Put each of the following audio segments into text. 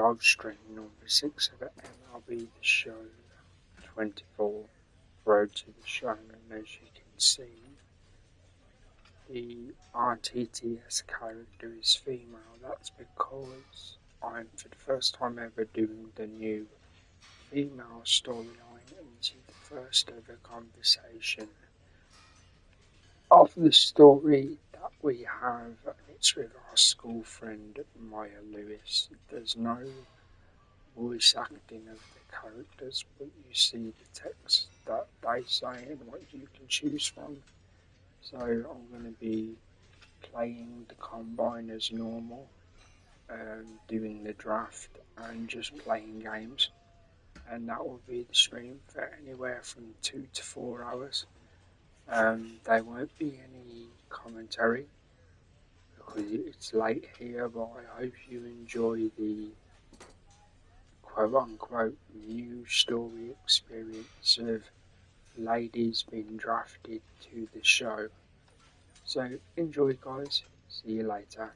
Livestream number 6 of MLB The Show 24, Road to the Show, and as you can see, the RTTS character is female. That's because I'm for the first time ever doing the new female storyline into the first ever conversation of the story that we have, and it's with our school friend Maya Lewis. There's no voice acting of the characters, but you see the text that they say and what you can choose from. So I'm going to be playing the combine as normal, doing the draft and just playing games, and that will be the stream for anywhere from 2 to 4 hours. There won't be any commentary because it's late here, but I hope you enjoy the quote-unquote new story experience of ladies being drafted to the show. So enjoy, guys. See you later.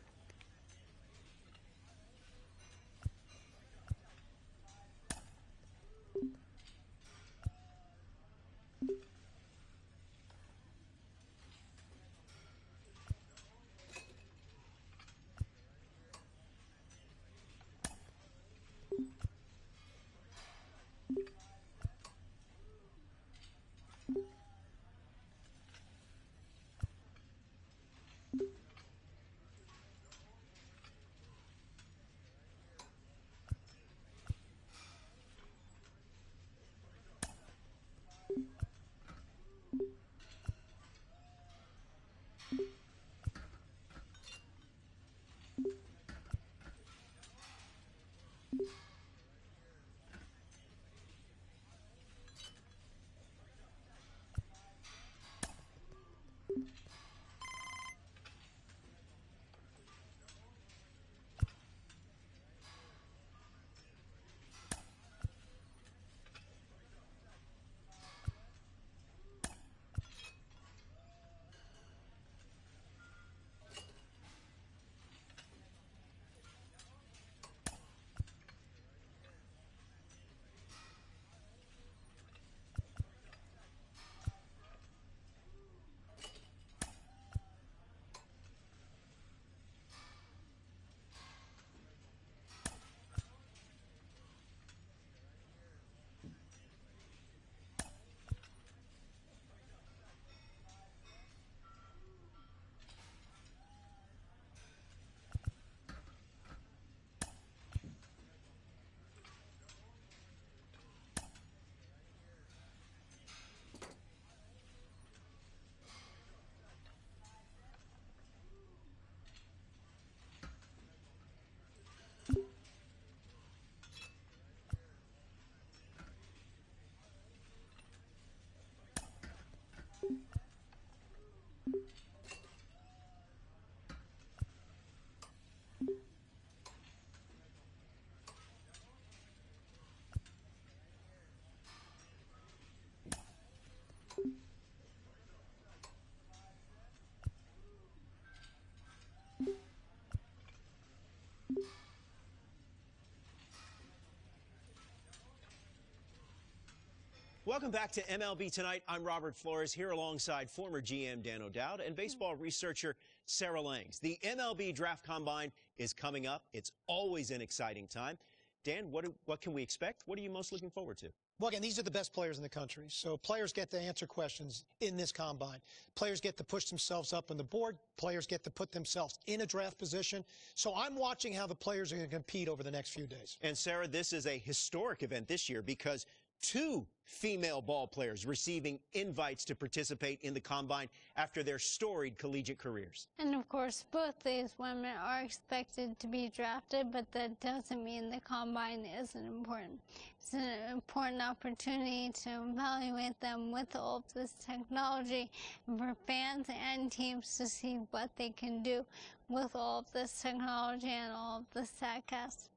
Welcome back to MLB Tonight. I'm Robert Flores here alongside former GM Dan O'Dowd and baseball researcher Sarah Langs. The MLB Draft Combine is coming up. It's always an exciting time. Dan, what can we expect? What are you most looking forward to? Well, again, these are the best players in the country. So players get to answer questions in this combine. Players get to push themselves up on the board. Players get to put themselves in a draft position. So I'm watching how the players are going to compete over the next few days. And Sarah, this is a historic event this year because 2 female ball players receiving invites to participate in the Combine after their storied collegiate careers. And of course, both these women are expected to be drafted, but that doesn't mean the Combine isn't important. It's an important opportunity to evaluate them with all of this technology, and for fans and teams to see what they can do with all of this technology and all of the StatCast.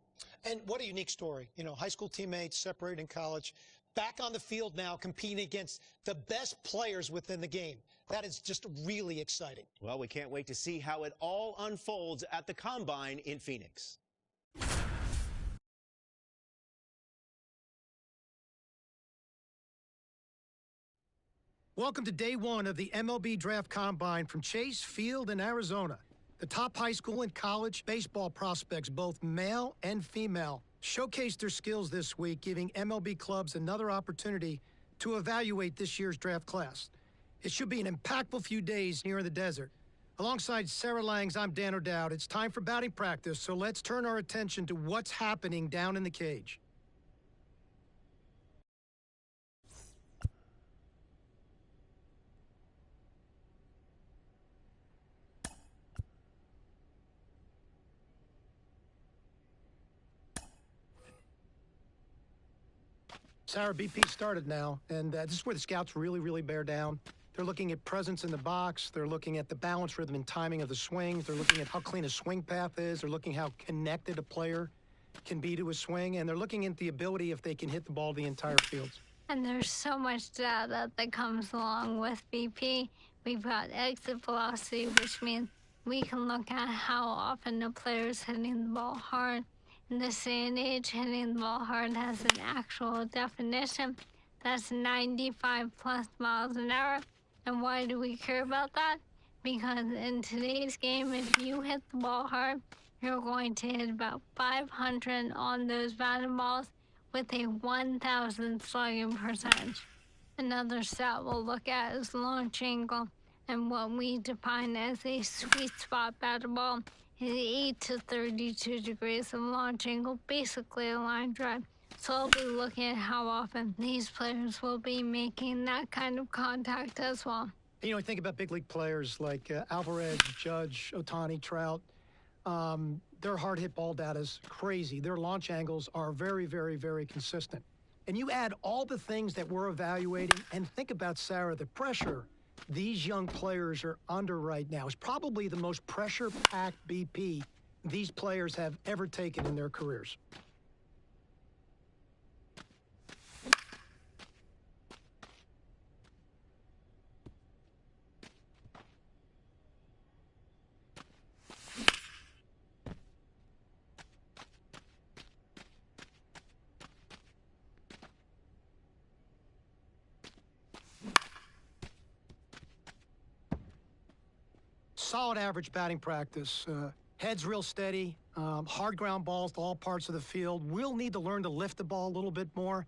And what a unique story. You know, high school teammates separated in college, back on the field now competing against the best players within the game. That is just really exciting. Well, we can't wait to see how it all unfolds at the Combine in Phoenix. Welcome to day one of the MLB Draft Combine from Chase Field in Arizona. The top high school and college baseball prospects, both male and female, showcased their skills this week, giving MLB clubs another opportunity to evaluate this year's draft class. It should be an impactful few days here in the desert. Alongside Sarah Langs, I'm Dan O'Dowd. It's time for batting practice, so let's turn our attention to what's happening down in the cage. Sarah, BP started now, and this is where the scouts really bear down. They're looking at presence in the box. They're looking at the balance, rhythm, and timing of the swings. They're looking at how clean a swing path is. They're looking how connected a player can be to a swing, and they're looking at the ability if they can hit the ball the entire field. And there's so much data that comes along with BP. We've got exit velocity, which means we can look at how often a player's hitting the ball hard. In this day and age, hitting the ball hard has an actual definition. That's 95 plus miles an hour. And why do we care about that? Because in today's game, if you hit the ball hard, you're going to hit about 500 on those batted balls with a 1,000 slugging percentage. Another stat we'll look at is launch angle, and what we define as a sweet spot batted ball is 8 to 32 degrees of launch angle, basically a line drive. So I'll be looking at how often these players will be making that kind of contact as well. You know, I think about big league players like Alvarez, Judge, Ohtani, Trout. Their hard hit ball data is crazy. Their launch angles are very consistent. And you add all the things that we're evaluating, and think about, Sarah, the pressure these young players are under right now is probably the most pressure-packed BP these players have ever taken in their careers. Solid average batting practice. Head's real steady, hard ground balls to all parts of the field. We'll need to learn to lift the ball a little bit more,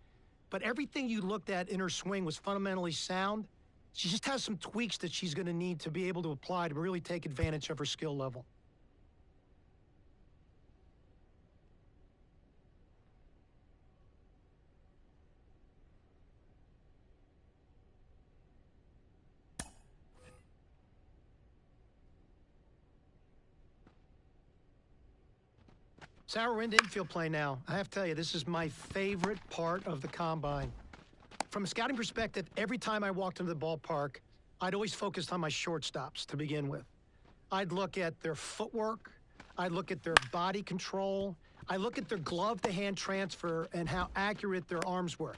but everything you looked at in her swing was fundamentally sound. She just has some tweaks that she's going to need to be able to apply to really take advantage of her skill level. Sarah, we're into infield play now. I have to tell you, this is my favorite part of the combine. From a scouting perspective, every time I walked into the ballpark, I'd always focused on my shortstops to begin with. I'd look at their footwork. I'd look at their body control. I look at their glove-to-hand transfer and how accurate their arms were.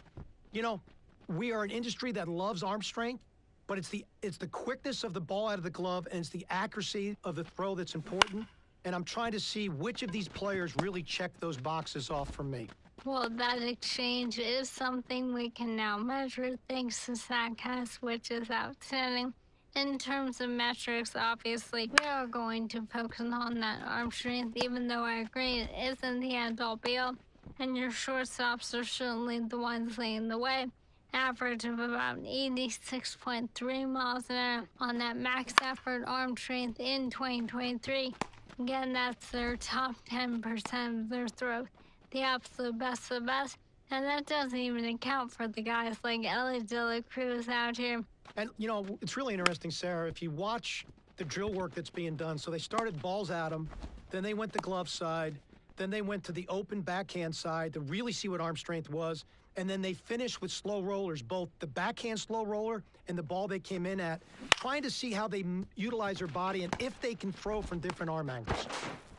You know, we are an industry that loves arm strength, but it's the quickness of the ball out of the glove and it's the accuracy of the throw that's important. And I'm trying to see which of these players really check those boxes off for me. Well, that exchange is something we can now measure thanks to StatCast, which is outstanding. In terms of metrics, obviously, we are going to focus on that arm strength, even though I agree it isn't the end-all be-all, and your shortstops are certainly the ones leading the way. Average of about 86.3 miles an hour on that max effort arm strength in 2023. Again, that's their top 10% of their throws, the absolute best of the best. And that doesn't even account for the guys like Ellie De La Cruz out here. And, you know, it's really interesting, Sarah, if you watch the drill work that's being done. So they started balls at them, then they went to glove side, then they went to the open backhand side to really see what arm strength was. And then they finished with slow rollers, both the backhand slow roller and the ball they came in at, trying to see how they utilize their body and if they can throw from different arm angles.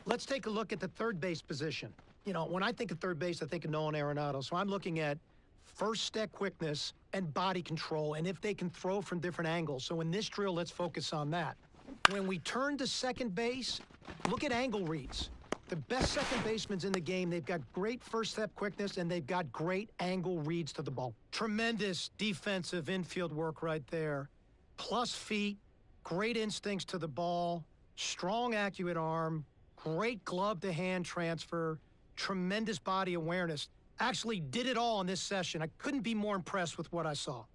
Let's take a look at the third base position. You know, when I think of third base, I think of Nolan Arenado. So I'm looking at first step quickness and body control and if they can throw from different angles. So in this drill, let's focus on that. When we turn to second base, look at angle reads. the best second basemen in the game. They've got great first-step quickness, and they've got great angle reads to the ball. Tremendous defensive infield work right there. Plus feet, great instincts to the ball, strong, accurate arm, great glove-to-hand transfer, tremendous body awareness. Actually did it all in this session. I couldn't be more impressed with what I saw.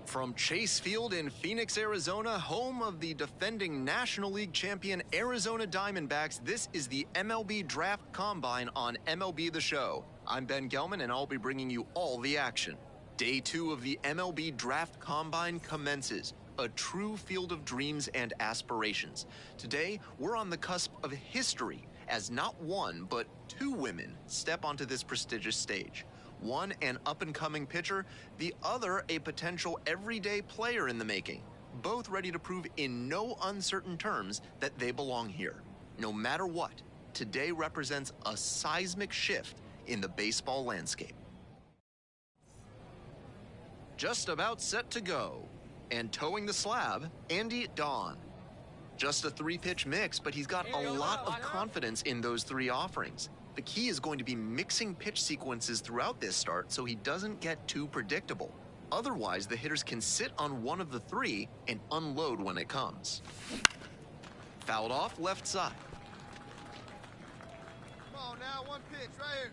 From Chase Field in Phoenix, Arizona, home of the defending National League champion Arizona Diamondbacks, this is the MLB Draft Combine on MLB The Show. I'm Ben Gelman, and I'll be bringing you all the action. Day 2 of the MLB Draft Combine commences, a true field of dreams and aspirations. Today, we're on the cusp of history, as not one, but 2 women step onto this prestigious stage. One, an up-and-coming pitcher, the other, a potential everyday player in the making. Both ready to prove in no uncertain terms that they belong here. No matter what, today represents a seismic shift in the baseball landscape. Just about set to go. And towing the slab, Andy Dawn. Just a 3-pitch mix, but he's got a lot of confidence in those 3 offerings. The key is going to be mixing pitch sequences throughout this start so he doesn't get too predictable. Otherwise, the hitters can sit on one of the 3 and unload when it comes. Fouled off left side. Come on now, 1 pitch right here.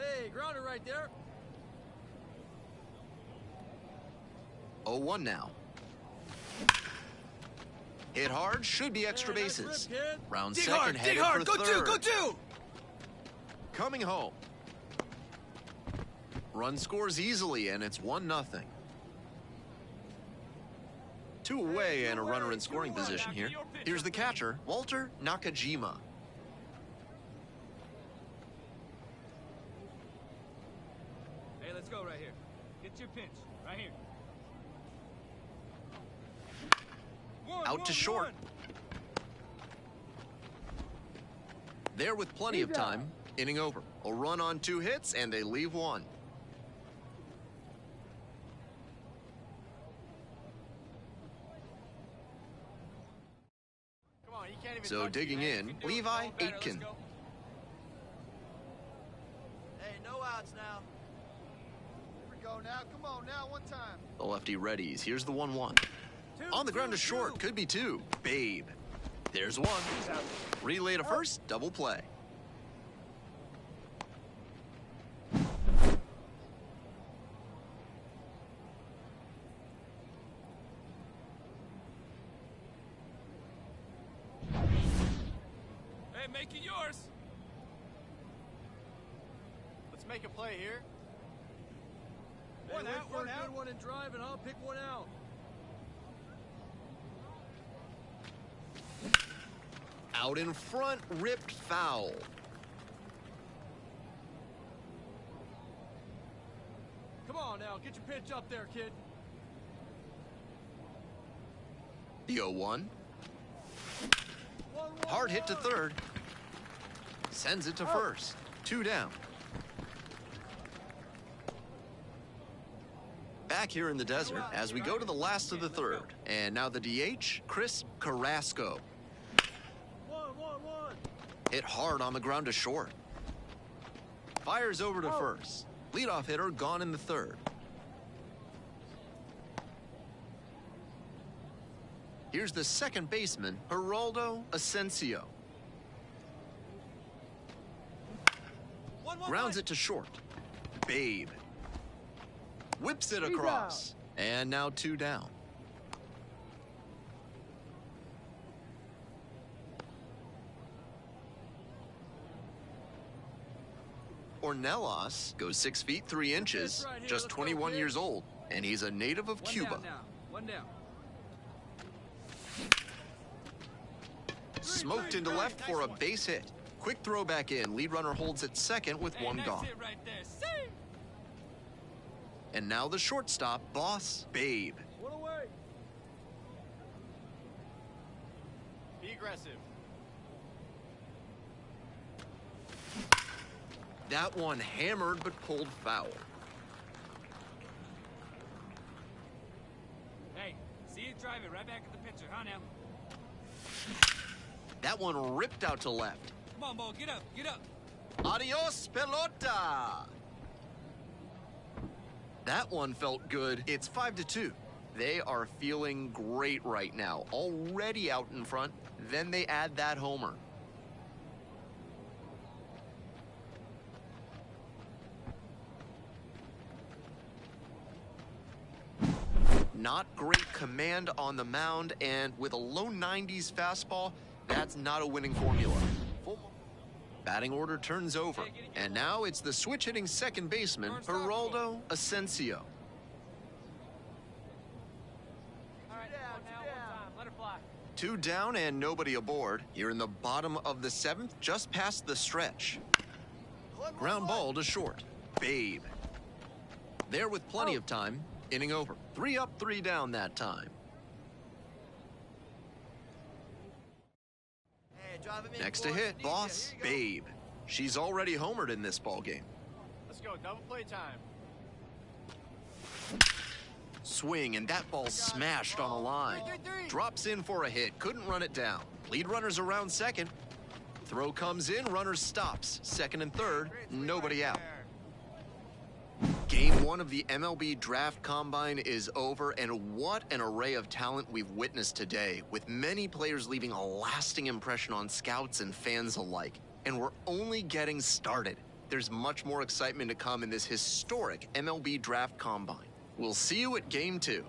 Hey, grounder right there. 0-1 now. Hit hard, should be extra bases. Round second, headed for third. Go two! Coming home. Run scores easily, and it's 1-0. 2 away and a runner in scoring position here. Here's the catcher, Walter Nakajima. Hey, let's go right here. Get your pitch, right here. Out to short. There with plenty of time. Inning over. A run on 2 hits, and they leave 1. Come on, you can't even So digging in, Levi Aitken. Hey, no outs now. Here we go now. Come on now, 1 time. The lefty readies. Here's the 1-1. On the ground to short. Could be 2. Babe. There's 1. Relay to first. Double play. Hey, make it yours. Let's make a play here. One out, one out. Good one and drive, and I'll pick 1 out. Out in front, ripped foul. Come on now, get your pitch up there, kid. The 0-1. Hard hit to third. Sends it to first. 2 down. Back here in the desert as we go to the last of the third. And now the DH, Chris Carrasco. Hit hard on the ground to short. Fires over to first. Leadoff hitter gone in the third. Here's the second baseman, Geraldo Asensio. Grounds it to short. Babe. Whips it across. And now 2 down. Ornelas goes 6 feet 3 inches, just 21 years old, and he's a native of Cuba. One down. Smoked into left for a base hit. Quick throw back in. Lead runner holds at second with 1 gone. And now the shortstop, Boss Babe. One away. Be aggressive. That one hammered but pulled foul. Hey, see you drive it right back at the pitcher, huh now? That one ripped out to left. Come on, Bo, get up, get up. Adios, pelota. That one felt good. It's 5-2. They are feeling great right now. Already out in front. Then they add that homer. Not great command on the mound, and with a low 90s fastball, that's not a winning formula. Batting order turns over, and now it's the switch-hitting second baseman, Geraldo Asensio. Two down and nobody aboard. Here in the bottom of the seventh, just past the stretch. Ground ball to short. Babe. There with plenty of time. Inning over. 3 up, 3 down that time. Next to hit, boss, Babe. She's already homered in this ballgame. Let's go, double play time. Swing, and that ball smashed on a line. Drops in for a hit, couldn't run it down. Lead runners around second. Throw comes in, runner stops. Second and third, nobody out. Game 1 of the MLB Draft Combine is over, and what an array of talent we've witnessed today, with many players leaving a lasting impression on scouts and fans alike. And we're only getting started. There's much more excitement to come in this historic MLB Draft Combine. We'll see you at Game 2.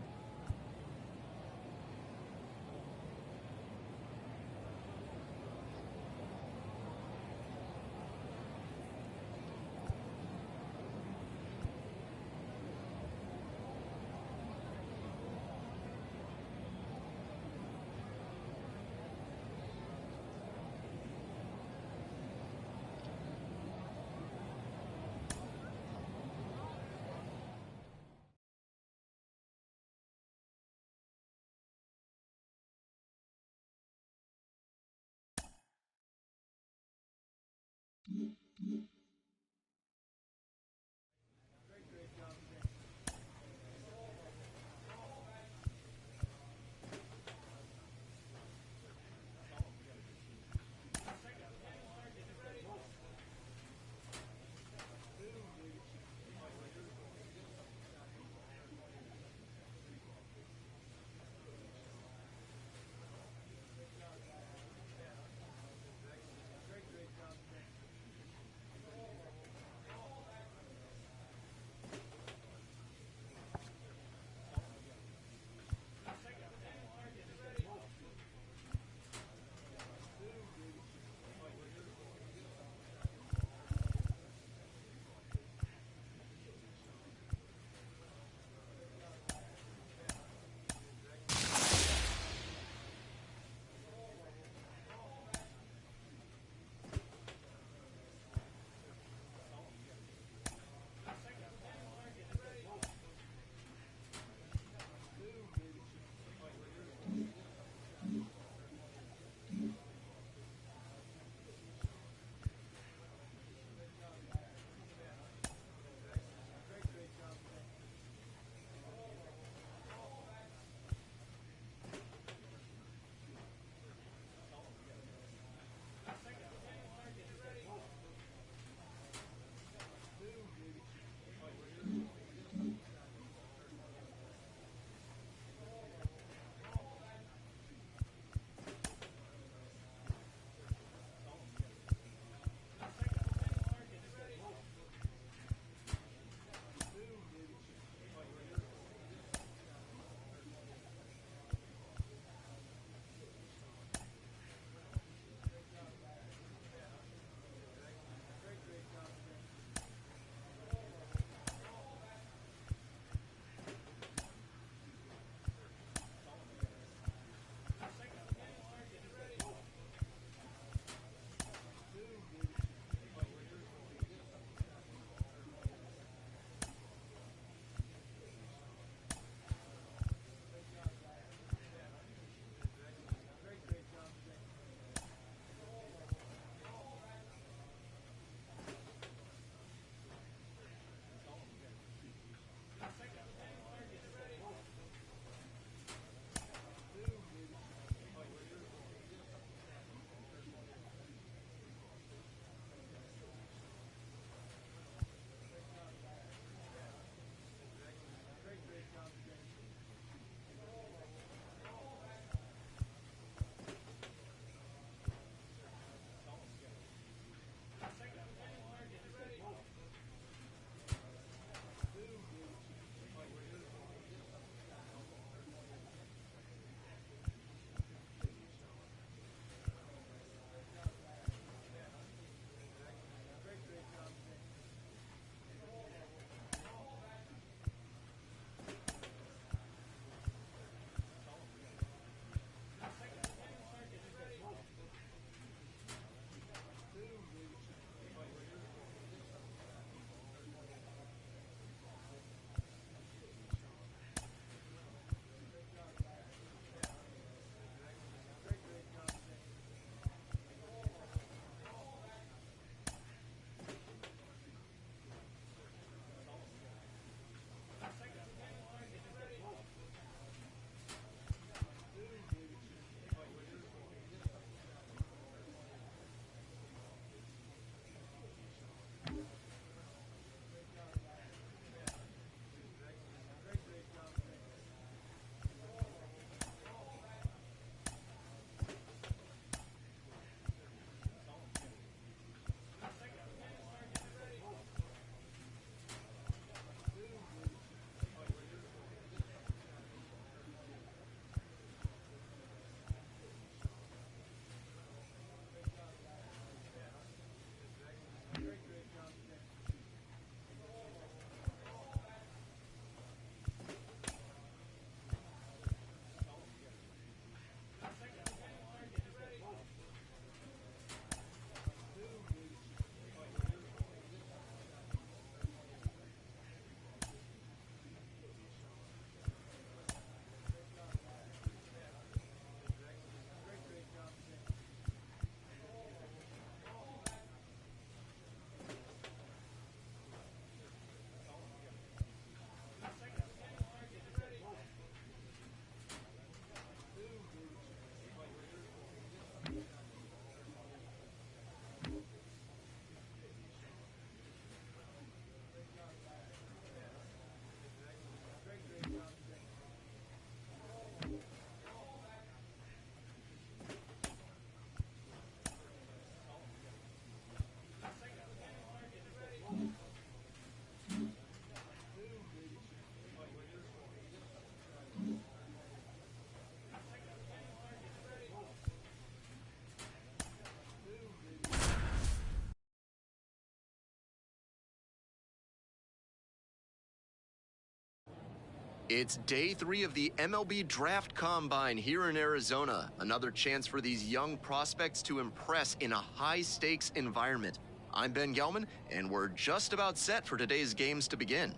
It's day 3 of the MLB Draft Combine here in Arizona. Another chance for these young prospects to impress in a high-stakes environment. I'm Ben Gelman, and we're just about set for today's games to begin.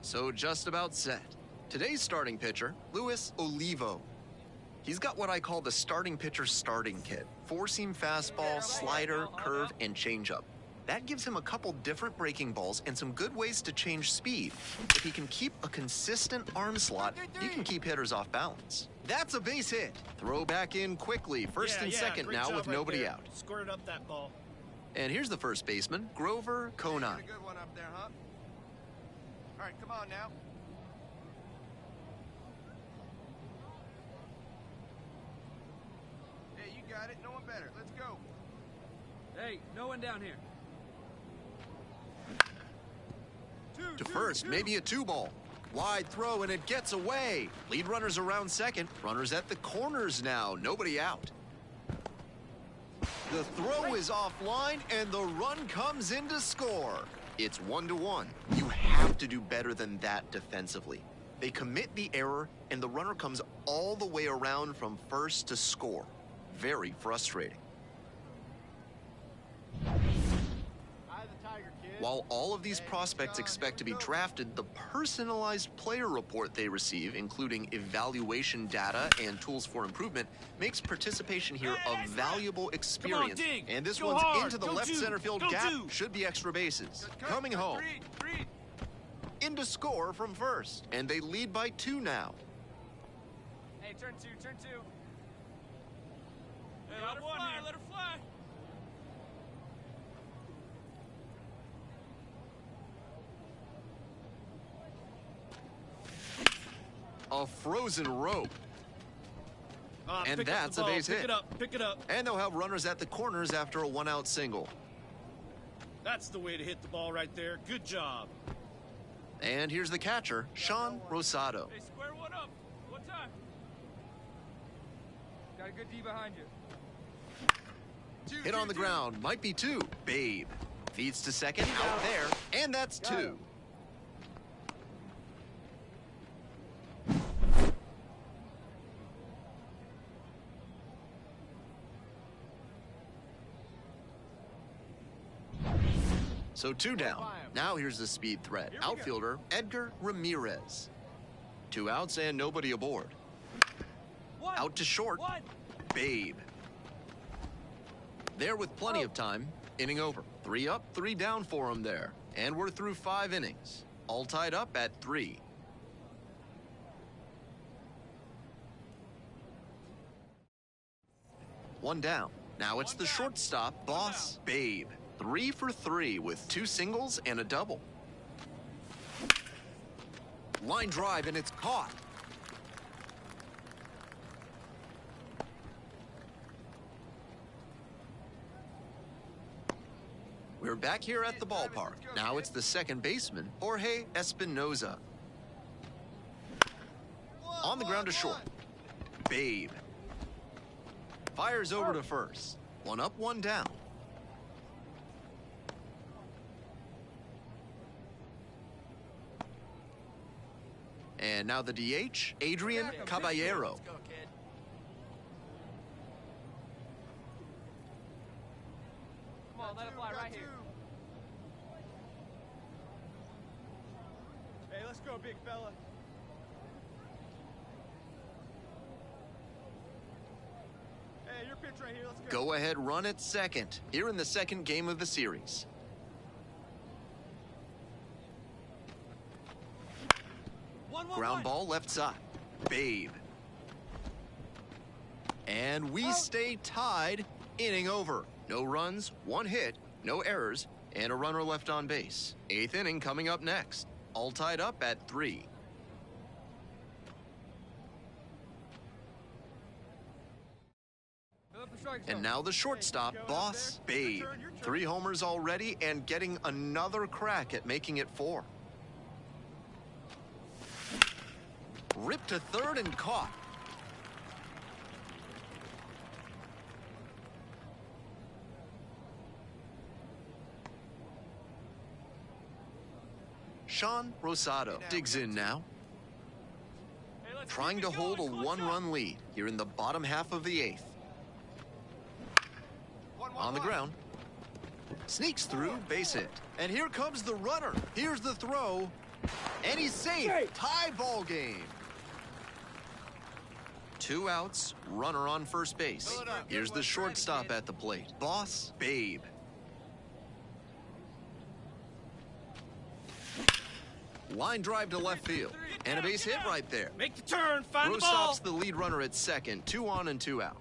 So just about set. Today's starting pitcher, Luis Olivo. He's got what I call the starting pitcher starting kit. 4-seam fastball, slider, curve, and changeup. That gives him a couple different breaking balls and some good ways to change speed. If he can keep a consistent arm slot, he can keep hitters off balance. That's a base hit. Throw back in quickly. First and second now with nobody out. Squirted up that ball. And here's the first baseman, Grover Conine. A good one up there, huh? All right, come on now. Hey, you got it. No one better. Let's go. Hey, no one down here. To first, maybe a 2-ball. Wide throw, and it gets away. Lead runners around second. Runners at the corners now. Nobody out. The throw is offline, and the run comes in to score. It's 1-1. You have to do better than that defensively. They commit the error, and the runner comes all the way around from first to score. Very frustrating. While all of these prospects expect to be drafted, the personalized player report they receive, including evaluation data and tools for improvement, makes participation here a valuable experience. And this one's into the left center field gap, should be extra bases. Coming home. In to score from first, and they lead by 2 now. Hey, turn 2. Hey, let her fly, let her fly. A frozen rope. And that's a base hit. Pick it up. And they'll have runners at the corners after a 1-out single. That's the way to hit the ball right there. Good job. And here's the catcher, Sean Rosado. Hey, square one up. What time? Got a good D behind you. Hit on the ground, might be 2. Babe. Feeds to second, out there, and that's 2. So 2 down. Now here's the speed threat. Outfielder, Edgar Ramirez. 2 outs and nobody aboard. Out to short. Babe. There with plenty of time. Inning over. 3 up, 3 down for him there. And we're through 5 innings. All tied up at 3. One down. Now it's the shortstop, Boss Babe. 3 for 3 with 2 singles and a double. Line drive, and it's caught. We're back here at the ballpark. Now it's the second baseman, Jorge Espinoza. On the ground to short. Babe. Fires over to first. 1 up, 1 down. And now the DH, Adrian Caballero. Let's go, kid. Come on, let it fly right here. Hey, let's go, big fella. Hey, your pitch right here. Let's go. Go ahead run at second, here in the second game of the series. Ground ball left side. Babe. And we stay tied. Inning over. No runs, 1 hit, no errors, and a runner left on base. 8th inning coming up next. All tied up at 3. And now the shortstop, Boss Babe. 3 homers already and getting another crack at making it 4. Ripped to third and caught. Sean Rosado digs in now, trying to hold a one-run lead here in the bottom half of the 8th. On the ground, sneaks through, base hit. And here comes the runner. Here's the throw, and he's safe. Tie ball game. 2 outs, runner on first base. Here's the shortstop at the plate, Boss Babe. Line drive to left field, and a base hit right there. Make the turn, find Rose the ball. stops the lead runner at second, 2 on and 2 out.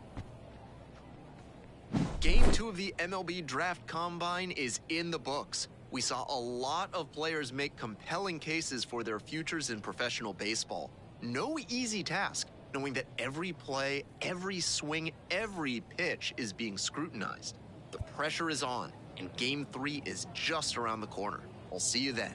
Game 2 of the MLB Draft Combine is in the books. We saw a lot of players make compelling cases for their futures in professional baseball. No easy task, knowing that every play, every swing, every pitch is being scrutinized. The pressure is on, and Game 3 is just around the corner. I'll see you then.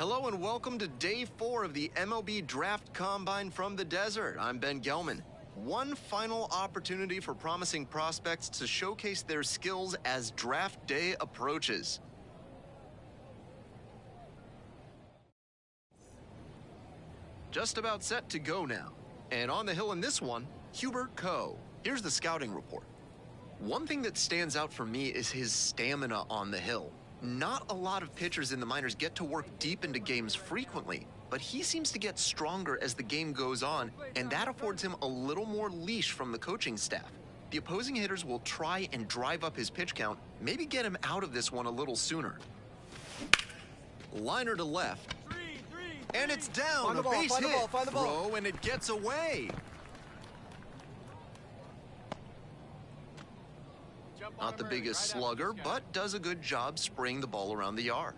Hello and welcome to Day 4 of the MLB Draft Combine from the Desert. I'm Ben Gelman. One final opportunity for promising prospects to showcase their skills as draft day approaches. Just about set to go now. And on the hill in this one, Hubert Coe. Here's the scouting report. One thing that stands out for me is his stamina on the hill. Not a lot of pitchers in the minors get to work deep into games frequently, but he seems to get stronger as the game goes on, and that affords him a little more leash from the coaching staff. The opposing hitters will try and drive up his pitch count, maybe get him out of this one a little sooner. Liner to left. And it's down, a base hit. Throw, and it gets away. Not the biggest slugger, but does a good job spraying the ball around the yard.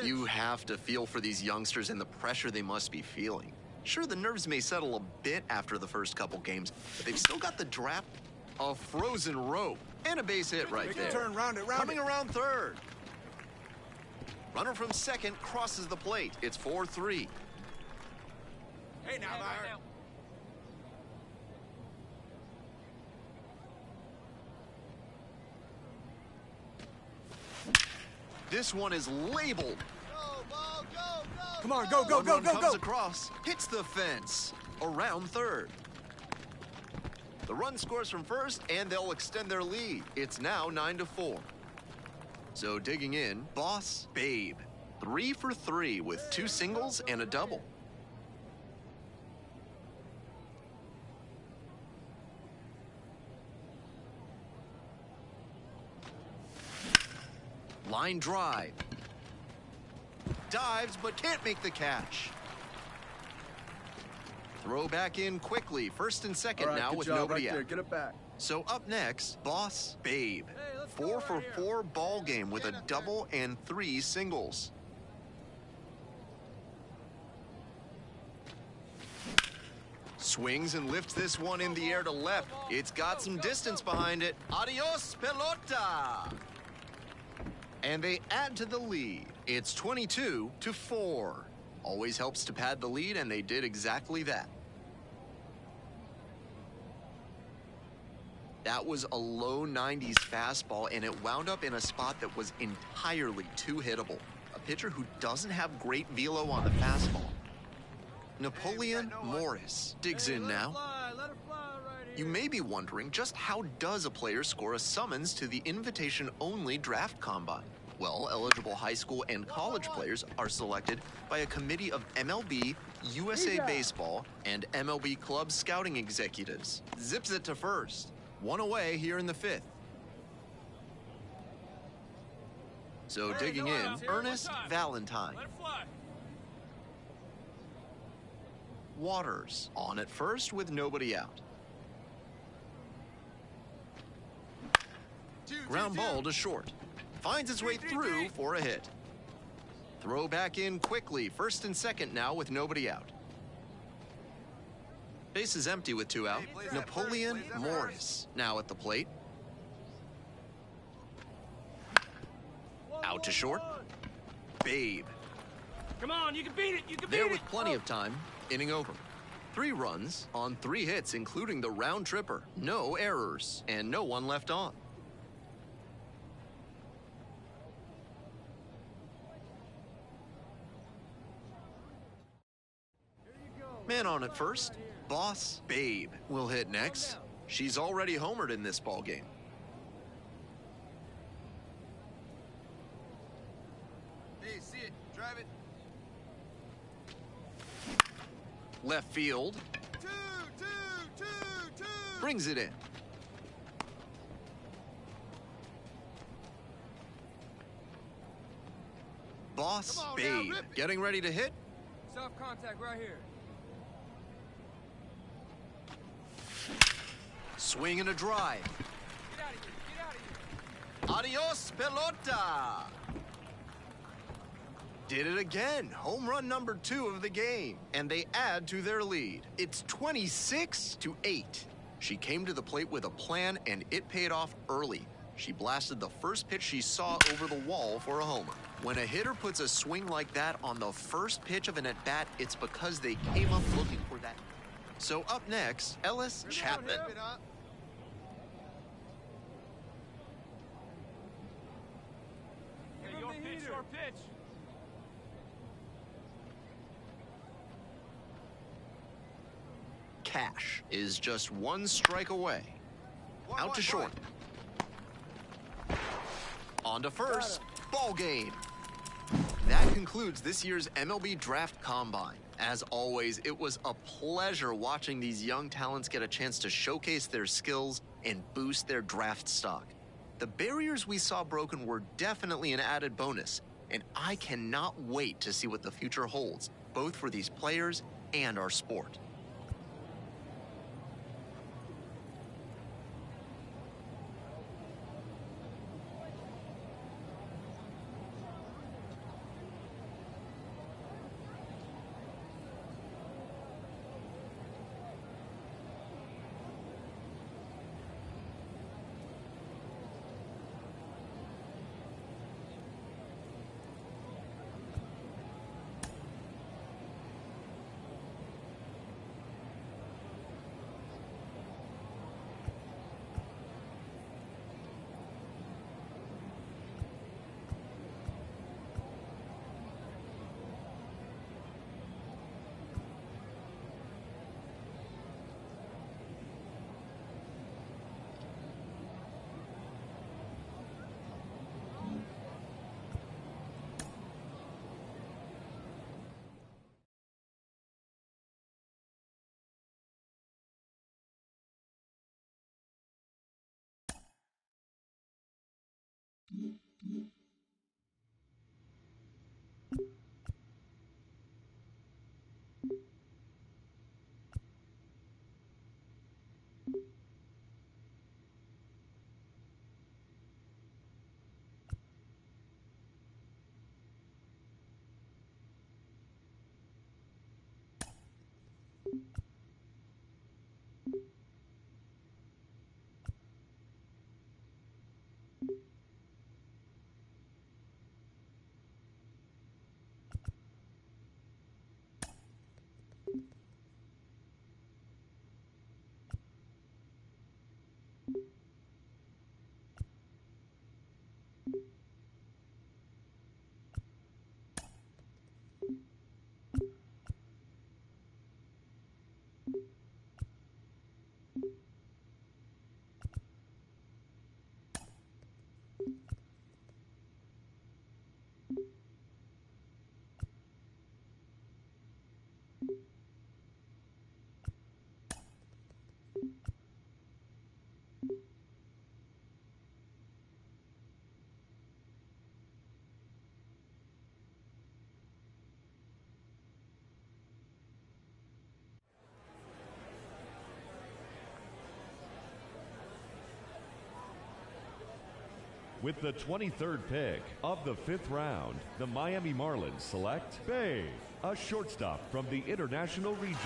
You have to feel for these youngsters and the pressure they must be feeling. Sure, the nerves may settle a bit after the first couple games, but they've still got the draft. A frozen rope and a base hit right there. Turn, round it, Coming around third. Runner from second crosses the plate. It's 4-3. Hey, now, Byron. This one is labeled. Go, ball, go, go. Come on, go, go, One go, run go, comes go. across, hits the fence, around third. The run scores from first, and they'll extend their lead. It's now 9-4. So digging in, Boss Babe, 3 for 3 with 2 singles and a double. Line drive. Dives, but can't make the catch. Throw back in quickly. First and second now with nobody out. Get it back. So up next, Boss Babe. 4 for 4 ball game with a double and 3 singles. Swings and lifts this one in the air to left. It's got some distance behind it. Adios, pelota! And they add to the lead. It's 22-4. Always helps to pad the lead, and they did exactly that. That was a low 90s fastball, and it wound up in a spot that was entirely too hittable. A pitcher who doesn't have great velo on the fastball. Napoleon Morris digs in now. You may be wondering, just how does a player score a summons to the invitation-only draft combine? Well, eligible high school and college players are selected by a committee of MLB, USA Baseball, and MLB club scouting executives. Zips it to first. 1 away here in the 5th. So digging in, Ernest Valentine. Waters on at first with nobody out. Ground ball to short. Finds its way through for a hit. Throw back in quickly. First and second now with nobody out. Base is empty with 2 out. Napoleon Morris now at the plate. Out to short. Babe. Come on, you can beat it. You can beat There it. with plenty of time. Inning over. 3 runs on 3 hits, including the round tripper. No errors and no one left on. Man on at first. Boss Babe will hit next. She's already homered in this ball game. Hey, see it. Drive it. Left field. Two. Brings it in. Boss Come on now, Babe rip it. getting ready to hit. Soft contact right here. Swing and a drive. Get out of here. Get out of here. Adios, pelota. Did it again. Home run number 2 of the game. And they add to their lead. It's 26-8. She came to the plate with a plan, and it paid off early. She blasted the first pitch she saw over the wall for a homer. When a hitter puts a swing like that on the first pitch of an at-bat, it's because they came up looking for that. So up next, Ellis Chapman. Hey, your pitch, your pitch. Cash is just one strike away. Out to short. On to first. Ball game. That concludes this year's MLB Draft Combine. As always, it was a pleasure watching these young talents get a chance to showcase their skills and boost their draft stock. The barriers we saw broken were definitely an added bonus, and I cannot wait to see what the future holds, both for these players and our sport. With the 23rd pick of the 5th round, the Miami Marlins select Bay, a shortstop from the International region.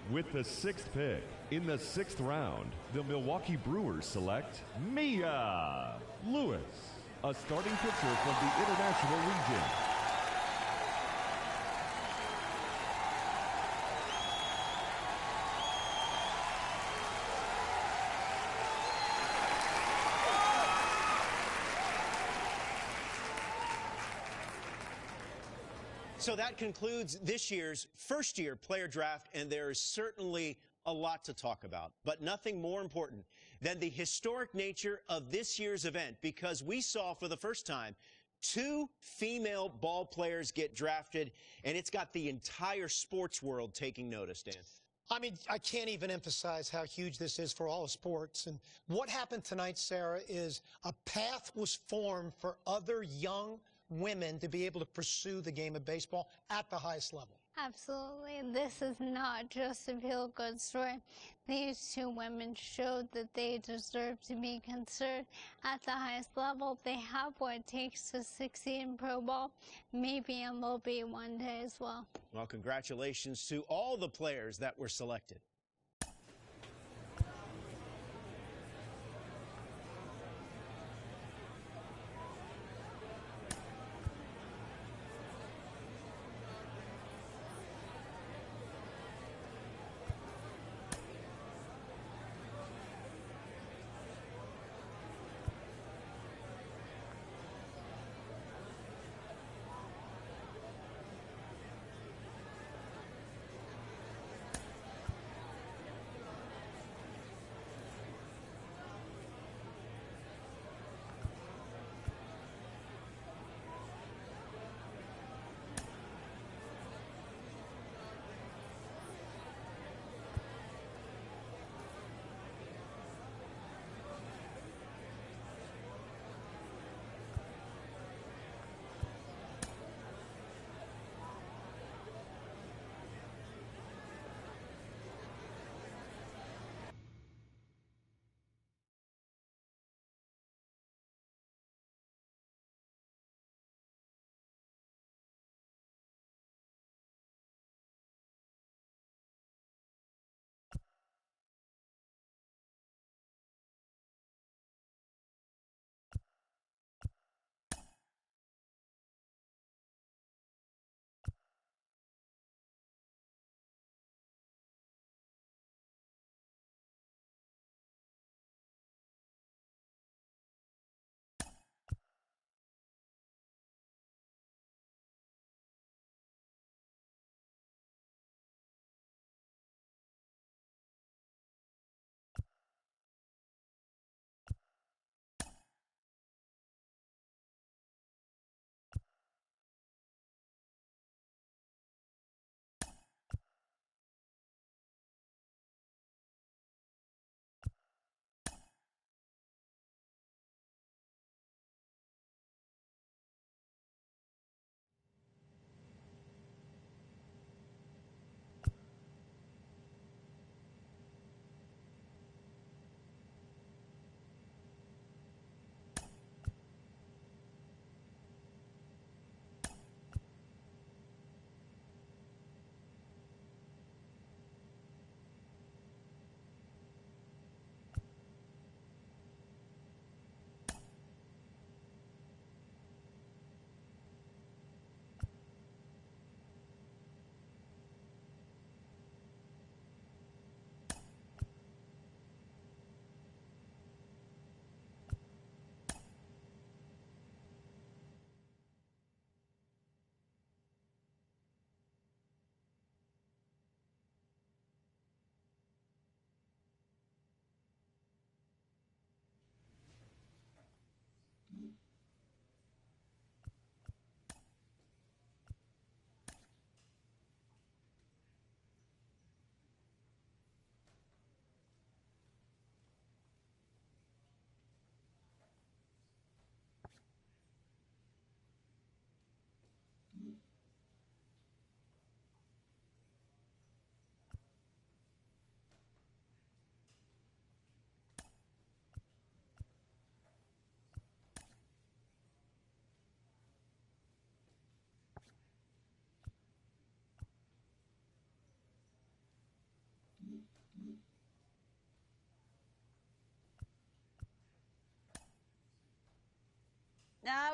With the 6th pick in the 6th round, the Milwaukee Brewers select Mia Lewis. a starting pitcher from the International Region. So that concludes this year's first-year player draft, and there is certainly a lot to talk about, but nothing more important than the historic nature of this year's event, because we saw for the first time 2 female ball players get drafted, and it's got the entire sports world taking notice, Dan. I mean, I can't even emphasize how huge this is for all of sports. And what happened tonight, Sarah, is a path was formed for other young women to be able to pursue the game of baseball at the highest level. Absolutely. This is not just a feel-good story. These 2 women showed that they deserve to be considered at the highest level. They have what it takes to succeed in pro ball, maybe MLB one day as well. Well, congratulations to all the players that were selected.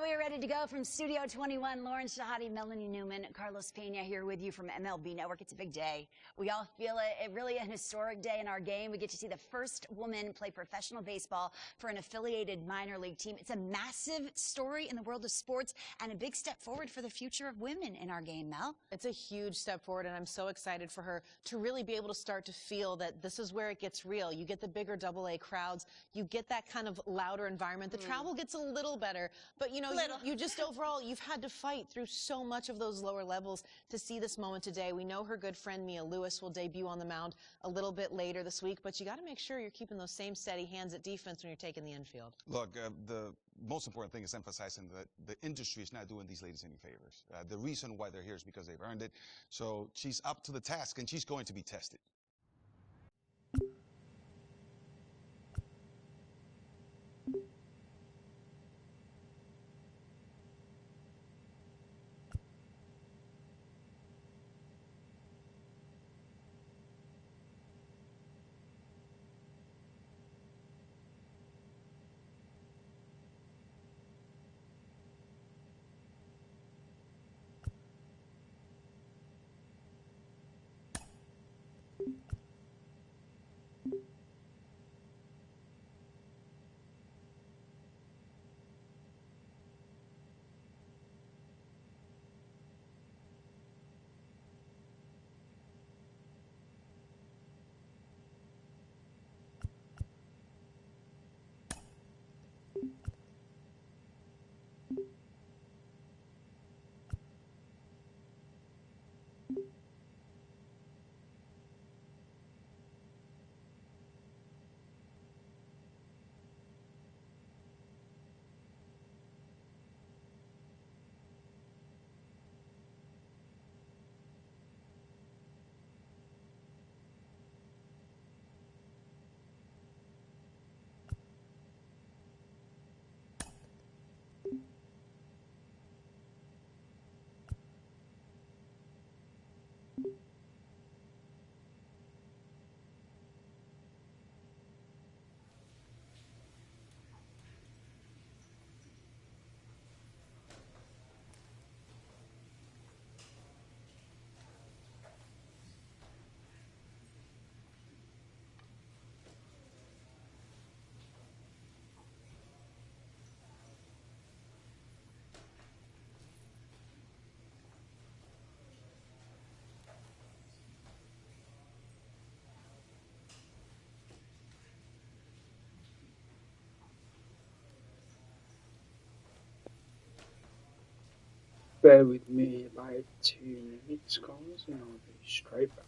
we are ready to go from Studio 21. Lauren Shahadi, Melanie Newman, Carlos Pena here with you from MLB Network. It's a big day. We all feel it. It really an historic day in our game. We get to see the first woman play professional baseball for an affiliated minor league team. It's a massive story in the world of sports and a big step forward for the future of women in our game, Mel. It's a huge step forward, and I'm so excited for her to really be able to start to feel that this is where it gets real. You get the bigger AA crowds. You get that kind of louder environment. The travel gets a little better, but you know, you just overall, you've had to fight through so much of those lower levels to see this moment today. We know her good friend Mia Lewis will debut on the mound a little bit later this week, but you got to make sure you're keeping those same steady hands at defense when you're taking the infield. Look, the most important thing is emphasizing that the industry is not doing these ladies any favors. The reason why they're here is because they've earned it. So she's up to the task, and she's going to be tested. Bear with me about 2 minutes, guys, and I'll be straight back.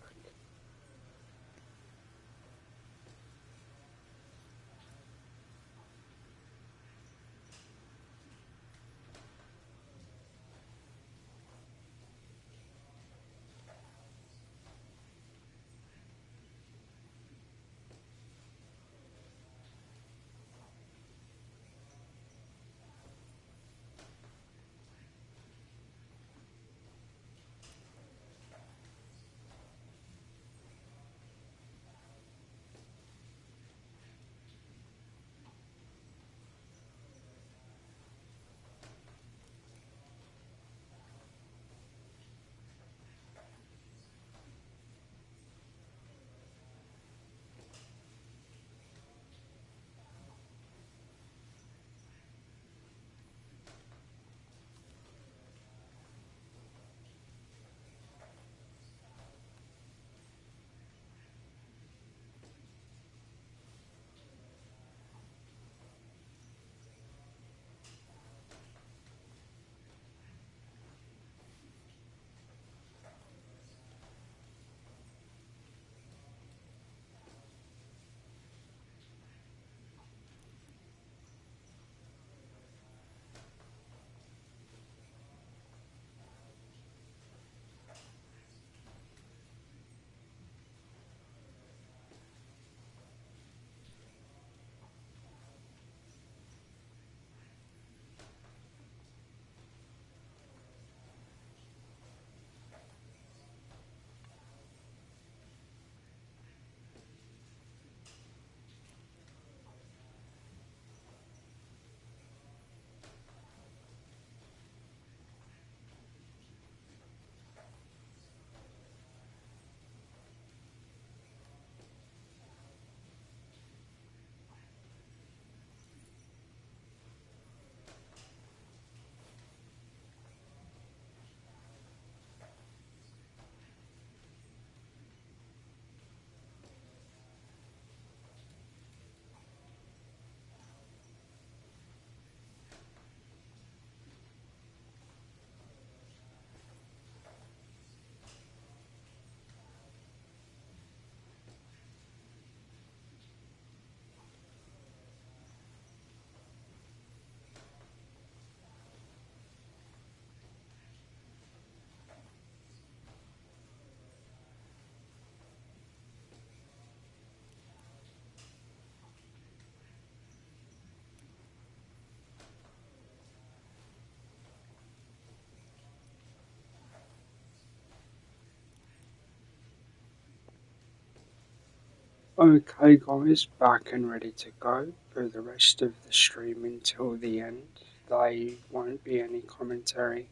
Okay guys, back and ready to go for the rest of the stream until the end. There won't be any commentary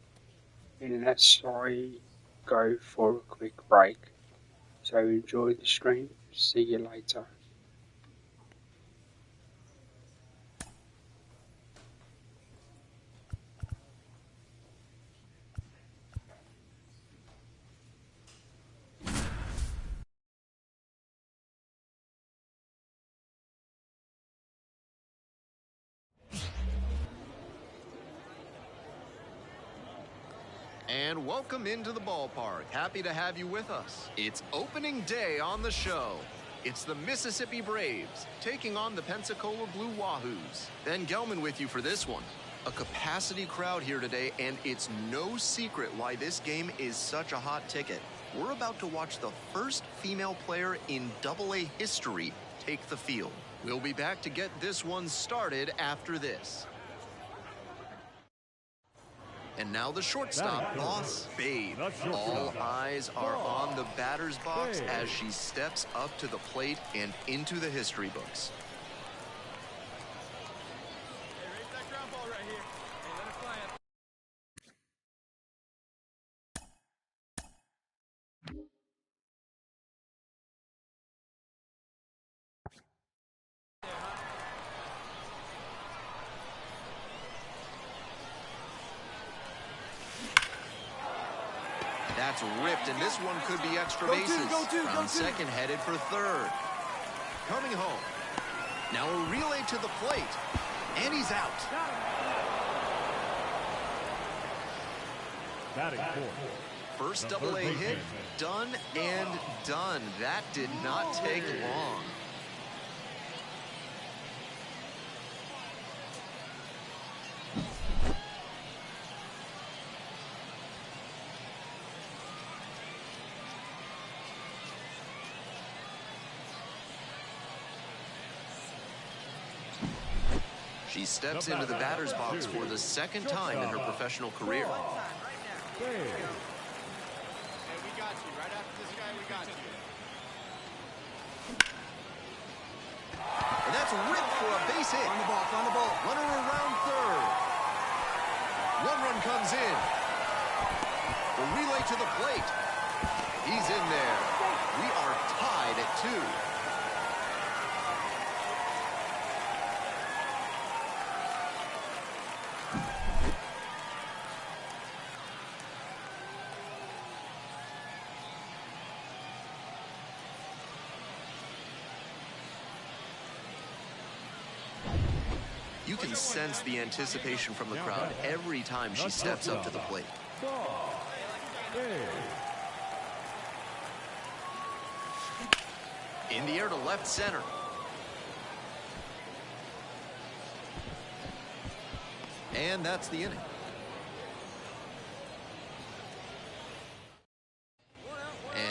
unless I go for a quick break. So enjoy the stream, see you later. And welcome into the ballpark. Happy to have you with us. It's opening day on the show. It's the Mississippi Braves taking on the Pensacola Blue Wahoos. Ben Gelman with you for this one. A capacity crowd here today, and it's no secret why this game is such a hot ticket. We're about to watch the first female player in AA history take the field. We'll be back to get this one started after this. And now the shortstop, Boss Babe. All eyes are on the batter's box as she steps up to the plate and into the history books. That's ripped, and this one could be extra bases. From second, headed for third. Coming home. Now a relay to the plate, and he's out. First AA hit, done and done. That did not take long. She steps into the batter's box for the second time in her professional career. Hey, we got you. Right after this guy, we got you. And that's ripped for a base hit. On the ball. Runner around third. One run comes in. The relay to the plate. He's in there. We are tied at 2. You can sense the anticipation from the crowd every time she steps up to the plate. In the air to left center. And that's the inning.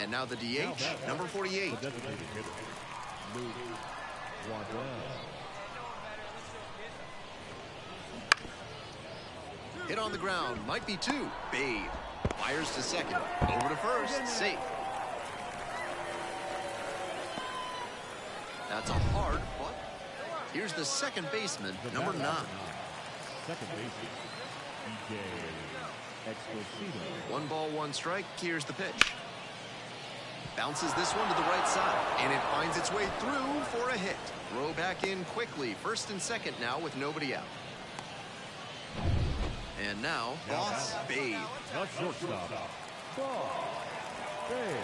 And now the DH, number 48. Hit on the ground, might be 2. Babe fires to second, over to first, safe. That's a hard butt. Here's the second baseman, number 9. Second baseman, DKG. 1 ball, 1 strike. Here's the pitch. Bounces this one to the right side, and it finds its way through for a hit. Throw back in quickly. First and second now with nobody out. And now, Boss Babe. A shortstop, Boss Babe.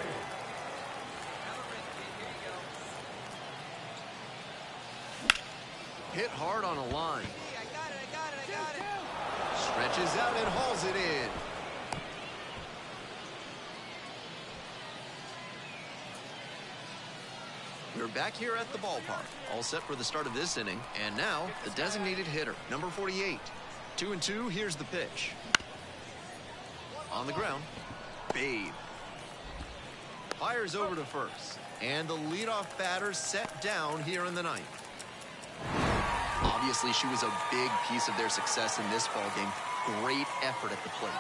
Hit hard on a line. I got it. Stretches out and hauls it in. We're back here at the ballpark, all set for the start of this inning. And now, the designated hitter, number 48. 2-2, here's the pitch. On the ground, Babe. Fires over to first. And the leadoff batter set down here in the ninth. Obviously, she was a big piece of their success in this ball game. Great effort at the plate.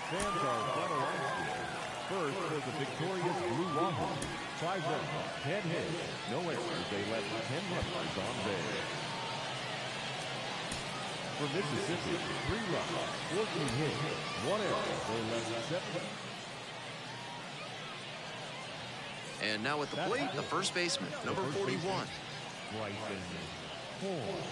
Fans are flat along. First for the victorious Blue Wahoo. 5 runs, 10 hits, no errors. They left 10 runners on base. For Mississippi, 3 runs, 14 hits, 1 error. They left 7. And now at the plate, the first baseman, number 41. Bryson Ford.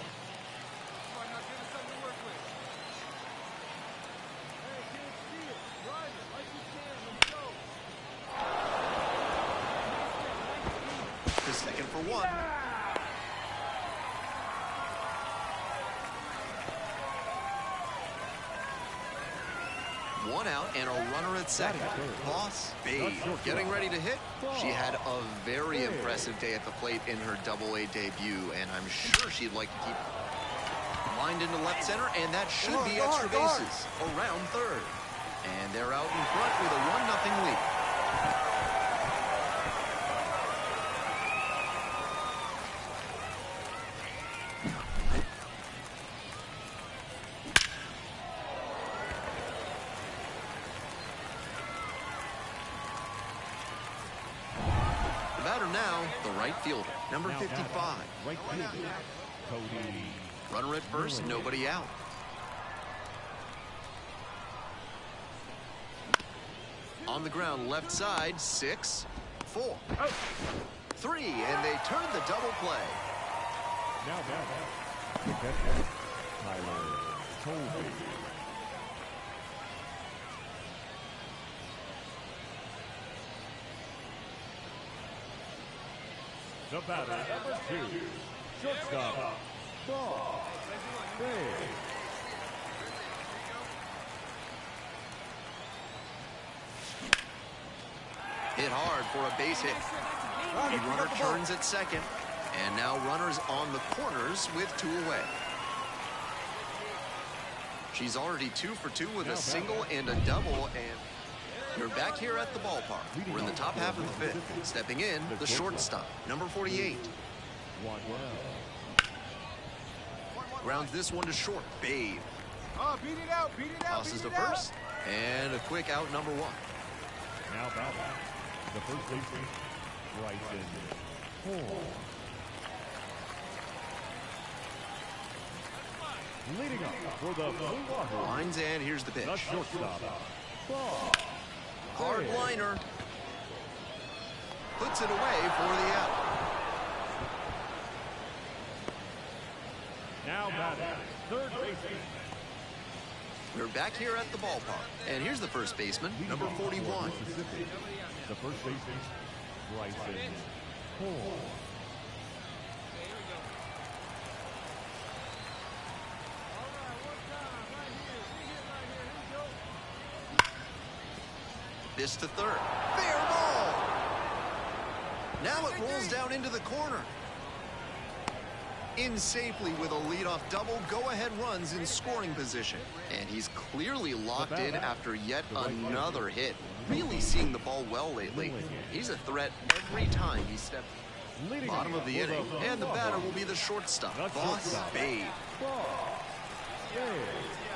The second for 1. One out and a runner at second. Boss Babe getting ready to hit. She had a very impressive day at the plate in her Double-A debut, and I'm sure she'd like to keep lined into left center, and that should be extra bases around third. And they're out in front with a 1-0 lead. Batter now, the right fielder, number 55. Right fielder, Cody. Runner at first, nobody out. On the ground, left side, 6, 4, 3, and they turn the double play. Now batter, the catcher, Tyler Colby. The batter, number 2, shortstop, Boss Babe. Hit hard for a base hit. The runner turns at second, and now runners on the corners with 2 away. She's already 2 for 2 with a single and a double, and you're back here at the ballpark. We're in the top half of the 5th. Stepping in, the shortstop, number 48. Grounds this one to short. Babe. Oh, beat it out, beat it out. Tosses to first, and a quick out, number 1. Now batting, the first baseman, Bryson Ford. Leading up for the Blue Wahoo. Lines and here's the pitch. The shortstop, Boss Hard Babe. liner. Puts it away for the out. Now batting, third baseman. We're back here at the ballpark. And here's the first baseman, number 41. Mississippi. The first baseman, Bryson Ford. This to third. Fair ball. Now it rolls down into the corner. In safely with a leadoff double, go-ahead runs in scoring position. And he's clearly locked in after yet another hit. Really seeing the ball well lately. He's a threat every time he steps. Bottom of the inning, and the batter will be the shortstop, Boss Babe.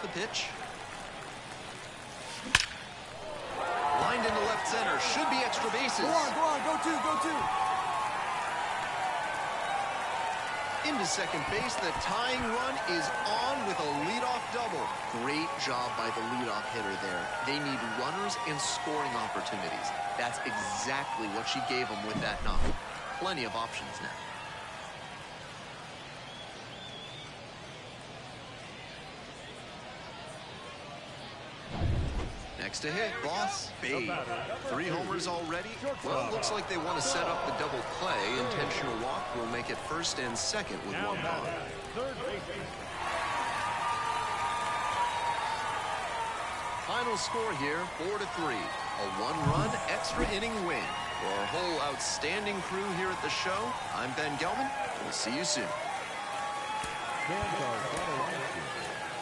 The pitch. Lined into left center, should be extra bases. Go on, go two. Into second base, the tying run is on with a leadoff double. Great job by the leadoff hitter there. They need runners and scoring opportunities. That's exactly what she gave them with that knock. Plenty of options now. Next to hit, Boss Babe. 3 homers already. Well, looks like they want to set up the double play. Intentional walk will make it first and second with 1 gone. Final score here, 4-3. A 1-run extra inning win. For our whole outstanding crew here at the show, I'm Ben Gelman. We'll see you soon.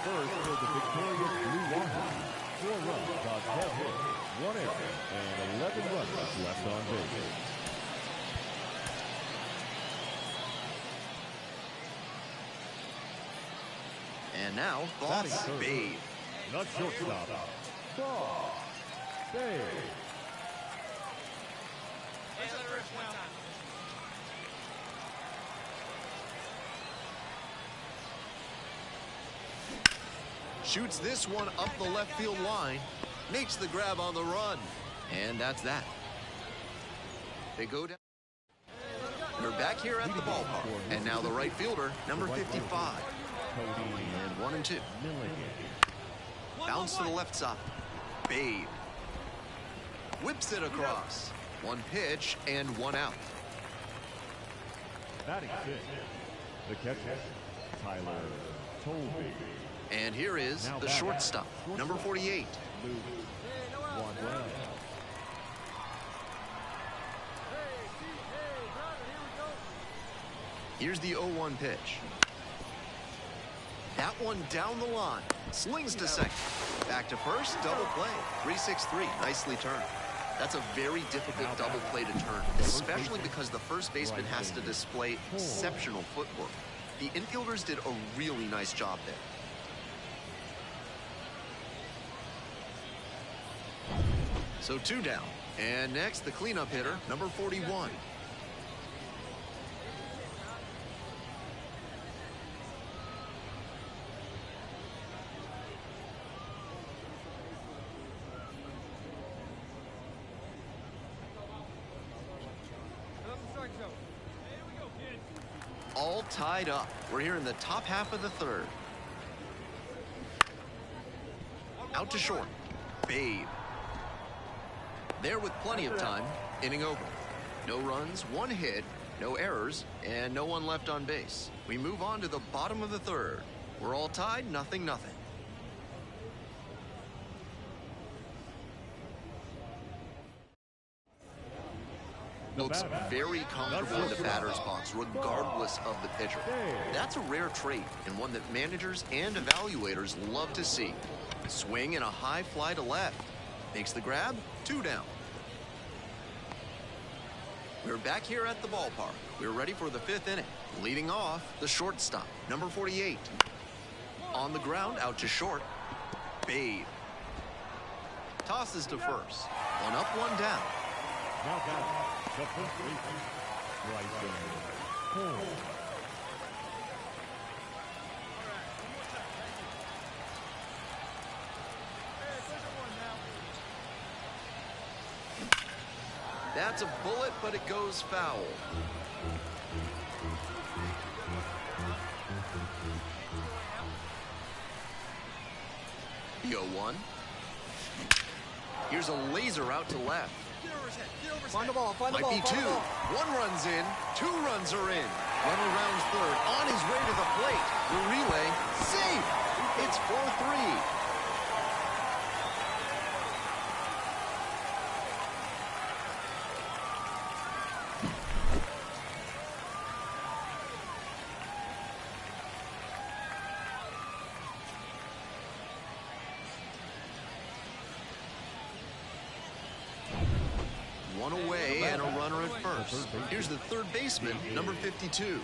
First for the victorious Blue Wahoo. 4 runs on 12 hits, 1 error, and 11 runners left on base. And now, Boss Babe. The shortstop, Saw. Save. Shoots this one up the left field line. Makes the grab on the run. And that's that. They go down. They're back here at the ballpark. And now the right fielder, number 55. And 1 and 2. Bounce to the left side. Babe. Whips it across. 1 pitch and 1 out. Batting 6. The catcher, Tyler Tolby. And here is the shortstop, number 48. Here's the 0-1 pitch. That one down the line. Slings to second. Back to first, double play. 3-6-3, nicely turned. That's a very difficult double play to turn, especially because the first baseman has to display exceptional footwork. The infielders did a really nice job there. So 2 down. And next, the cleanup hitter, number 41. All tied up. We're here in the top half of the 3rd. Out to short. Babe. There with plenty of time. Inning over. No runs, 1 hit, no errors, and no one left on base. We move on to the bottom of the 3rd. We're all tied, 0-0. Looks very comfortable in the batter's box, regardless of the pitcher. That's a rare trait, and one that managers and evaluators love to see. Swing and a high fly to left. Makes the grab, 2 down. We're back here at the ballpark. We're ready for the 5th inning. Leading off, the shortstop, number 48. On the ground, out to short. Babe. Tosses to first. 1 up, 1 down. Now batting, the first baseman, Bryson Cole. That's a bullet, but it goes foul. The 0-1. Here's a laser out to left. Find the ball, find the Might ball. be 2. 1 runs in, 2 runs are in. Runner rounds 3rd, on his way to the plate. The relay, safe. It's 4-3. One away and a runner at first. Here's the 3rd baseman, number 52.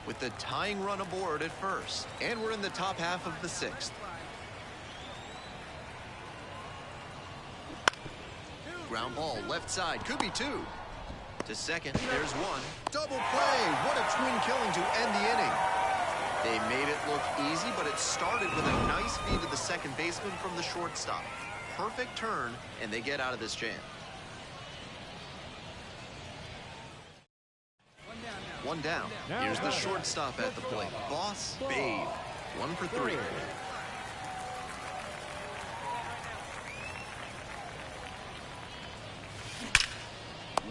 With the tying run aboard at first. And we're in the top half of the 6th. Ground ball, left side, could be 2. To second, there's 1. Double play, what a twin killing to end the inning. They made it look easy, but it started with a nice feed to the second baseman from the shortstop. Perfect turn, and they get out of this jam. 1 down. Here's the shortstop at the plate. Boss Babe. 1 for 3.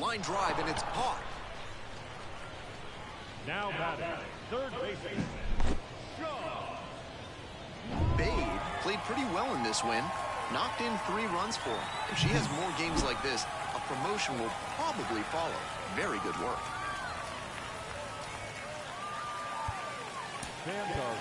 Line drive, and it's caught. Now batting, 3rd baseman, Shaw. Babe played pretty well in this win. Knocked in 3 runs for him. If she has more games like this, a promotion will probably follow. Very good work. Fans are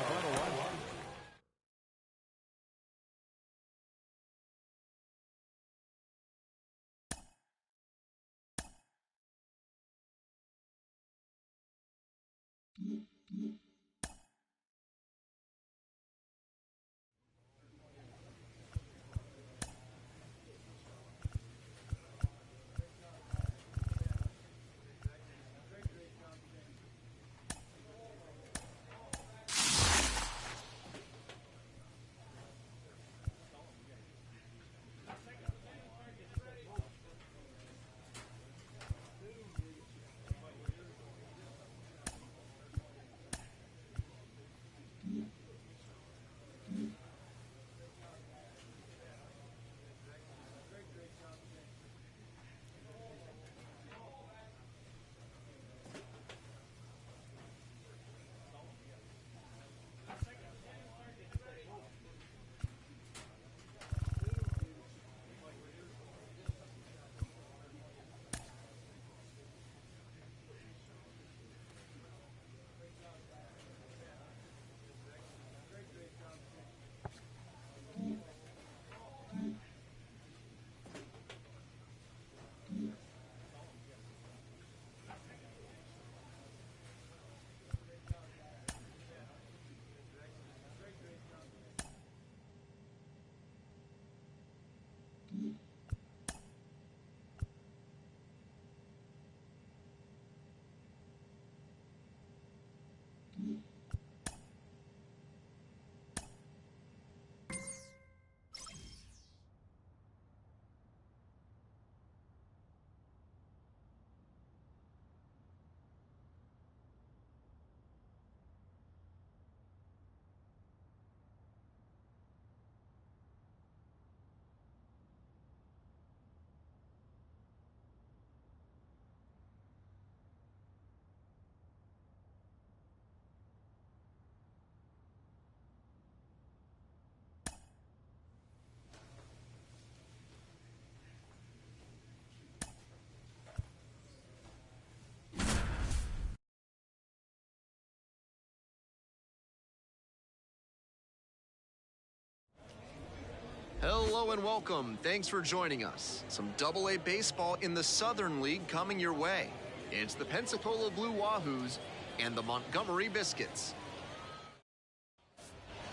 Hello and welcome. Thanks for joining us. Some AA baseball in the Southern League coming your way. It's the Pensacola Blue Wahoos and the Montgomery Biscuits.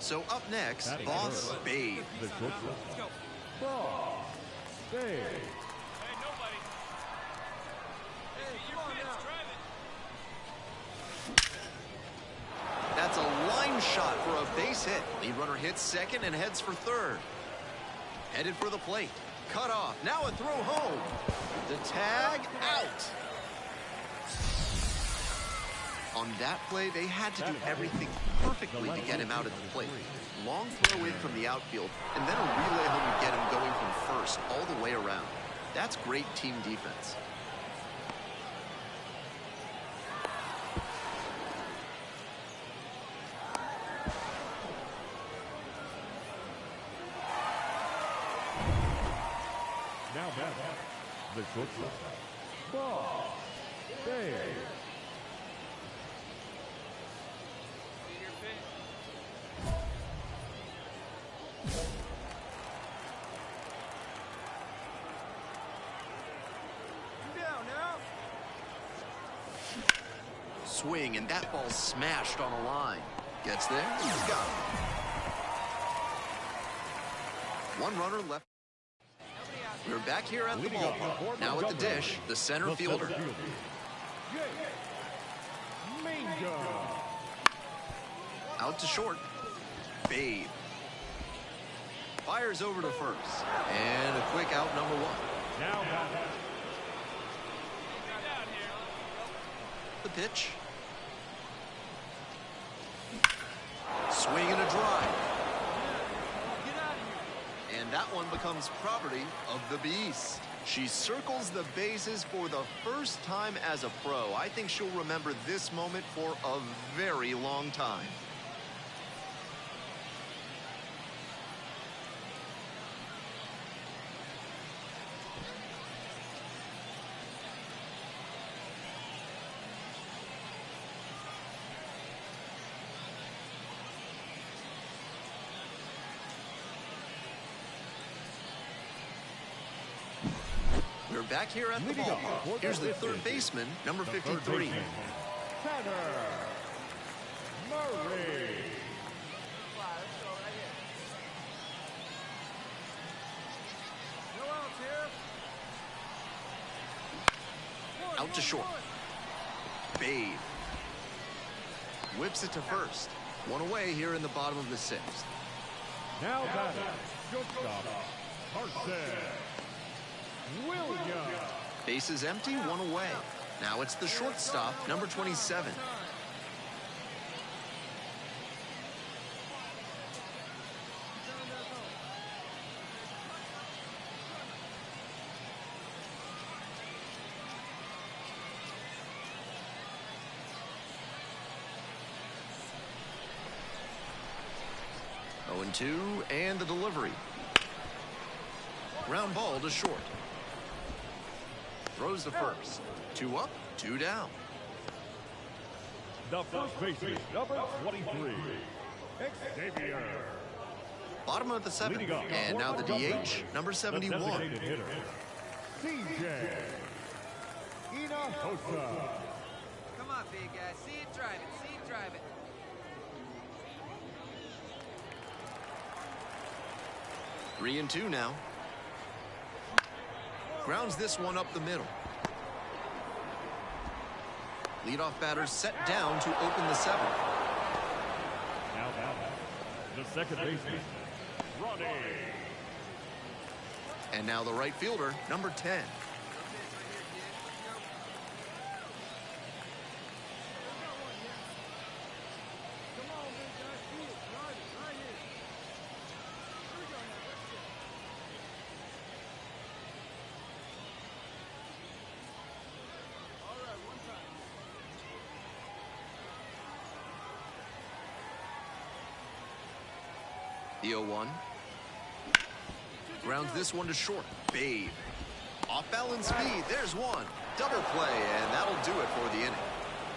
So up next, Boss Babe. The shortstop. Boss Babe. Hey, nobody. Hey, come on now. That's a line shot for a base hit. Lead runner hits second and heads for third. Headed for the plate. Cut off. Now a throw home. The tag out. On that play, they had to do everything perfectly to get him out at the plate. Long throw in from the outfield, and then a relay home to get him going from first all the way around. That's great team defense. Now back, the shortstop. Boss Babe. Swing, and that ball smashed on a line. Gets there, he's got it. One runner left. We're back here at the ballpark. Now at the dish, the center fielder. Out to short. Babe. Fires over to first. And a quick out, number one. Now back. The pitch. Swing and a drive. And that one becomes property of the Beast. She circles the bases for the first time as a pro. I think she'll remember this moment for a very long time. We're back here at the ballpark. Here's the third baseman, number 53. Murray. Out to short. Babe whips it to first. One away here in the bottom of the sixth. Now batting, shortstop, Carson Williams. Bases empty, one away. Now it's the shortstop, number 27. And 2, and the delivery. Ground ball to short. Throws the first. 2 up, 2 down. The first baseman, number 23, Xavier. Bottom of the 7th, and now the DH, number 71. The designated hitter, CJ Hinojosa. Come on, big guy. See it, drive it. See it, drive it. Three and 2 now. Grounds this one up the middle. Leadoff batter set down to open the 7th. Now the second baseman, Ronnie. And now the right fielder, number 10. The 0-1. Grounds this one to short. Babe. Off balance speed. There's one. Double play, and that'll do it for the inning.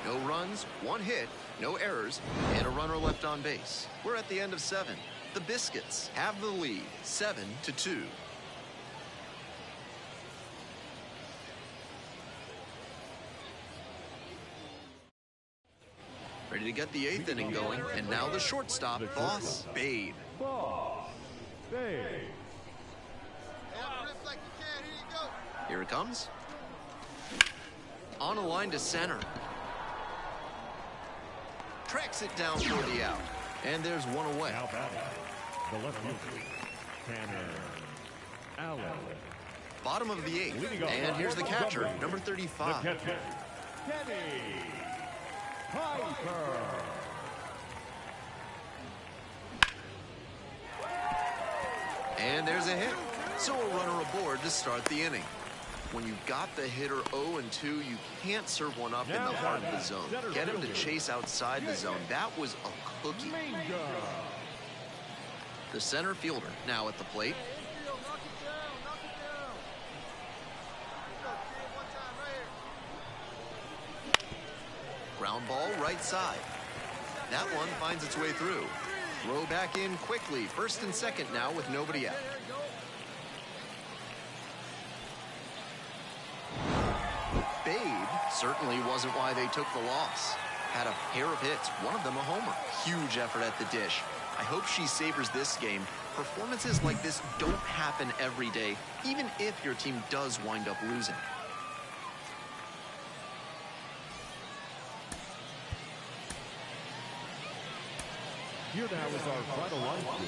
No runs, 1 hit, no errors, and a runner left on base. We're at the end of 7. The Biscuits have the lead, 7-2. Ready to get the 8th inning going, and now the shortstop, Boss Babe. Boss Babe. Here it comes. On a line to center. Tracks it down for the out. And there's one away. Now batting, the left fielder, Tanner Allen. Bottom of the 8th. And here's the catcher, number 35. The catcher, Kenny Piper. And there's a hit. So a runner aboard to start the inning. When you've got the hitter 0-2, you can't serve one up in the heart of the zone. Get him to chase outside the zone. That was a cookie. The center fielder now at the plate. Ground ball right side. That one finds its way through. Throw back in quickly. First and second now with nobody out. Babe certainly wasn't why they took the loss. Had a pair of hits, one of them a homer. Huge effort at the dish. I hope she savors this game. Performances like this don't happen every day, even if your team does wind up losing. Here now is our final line score.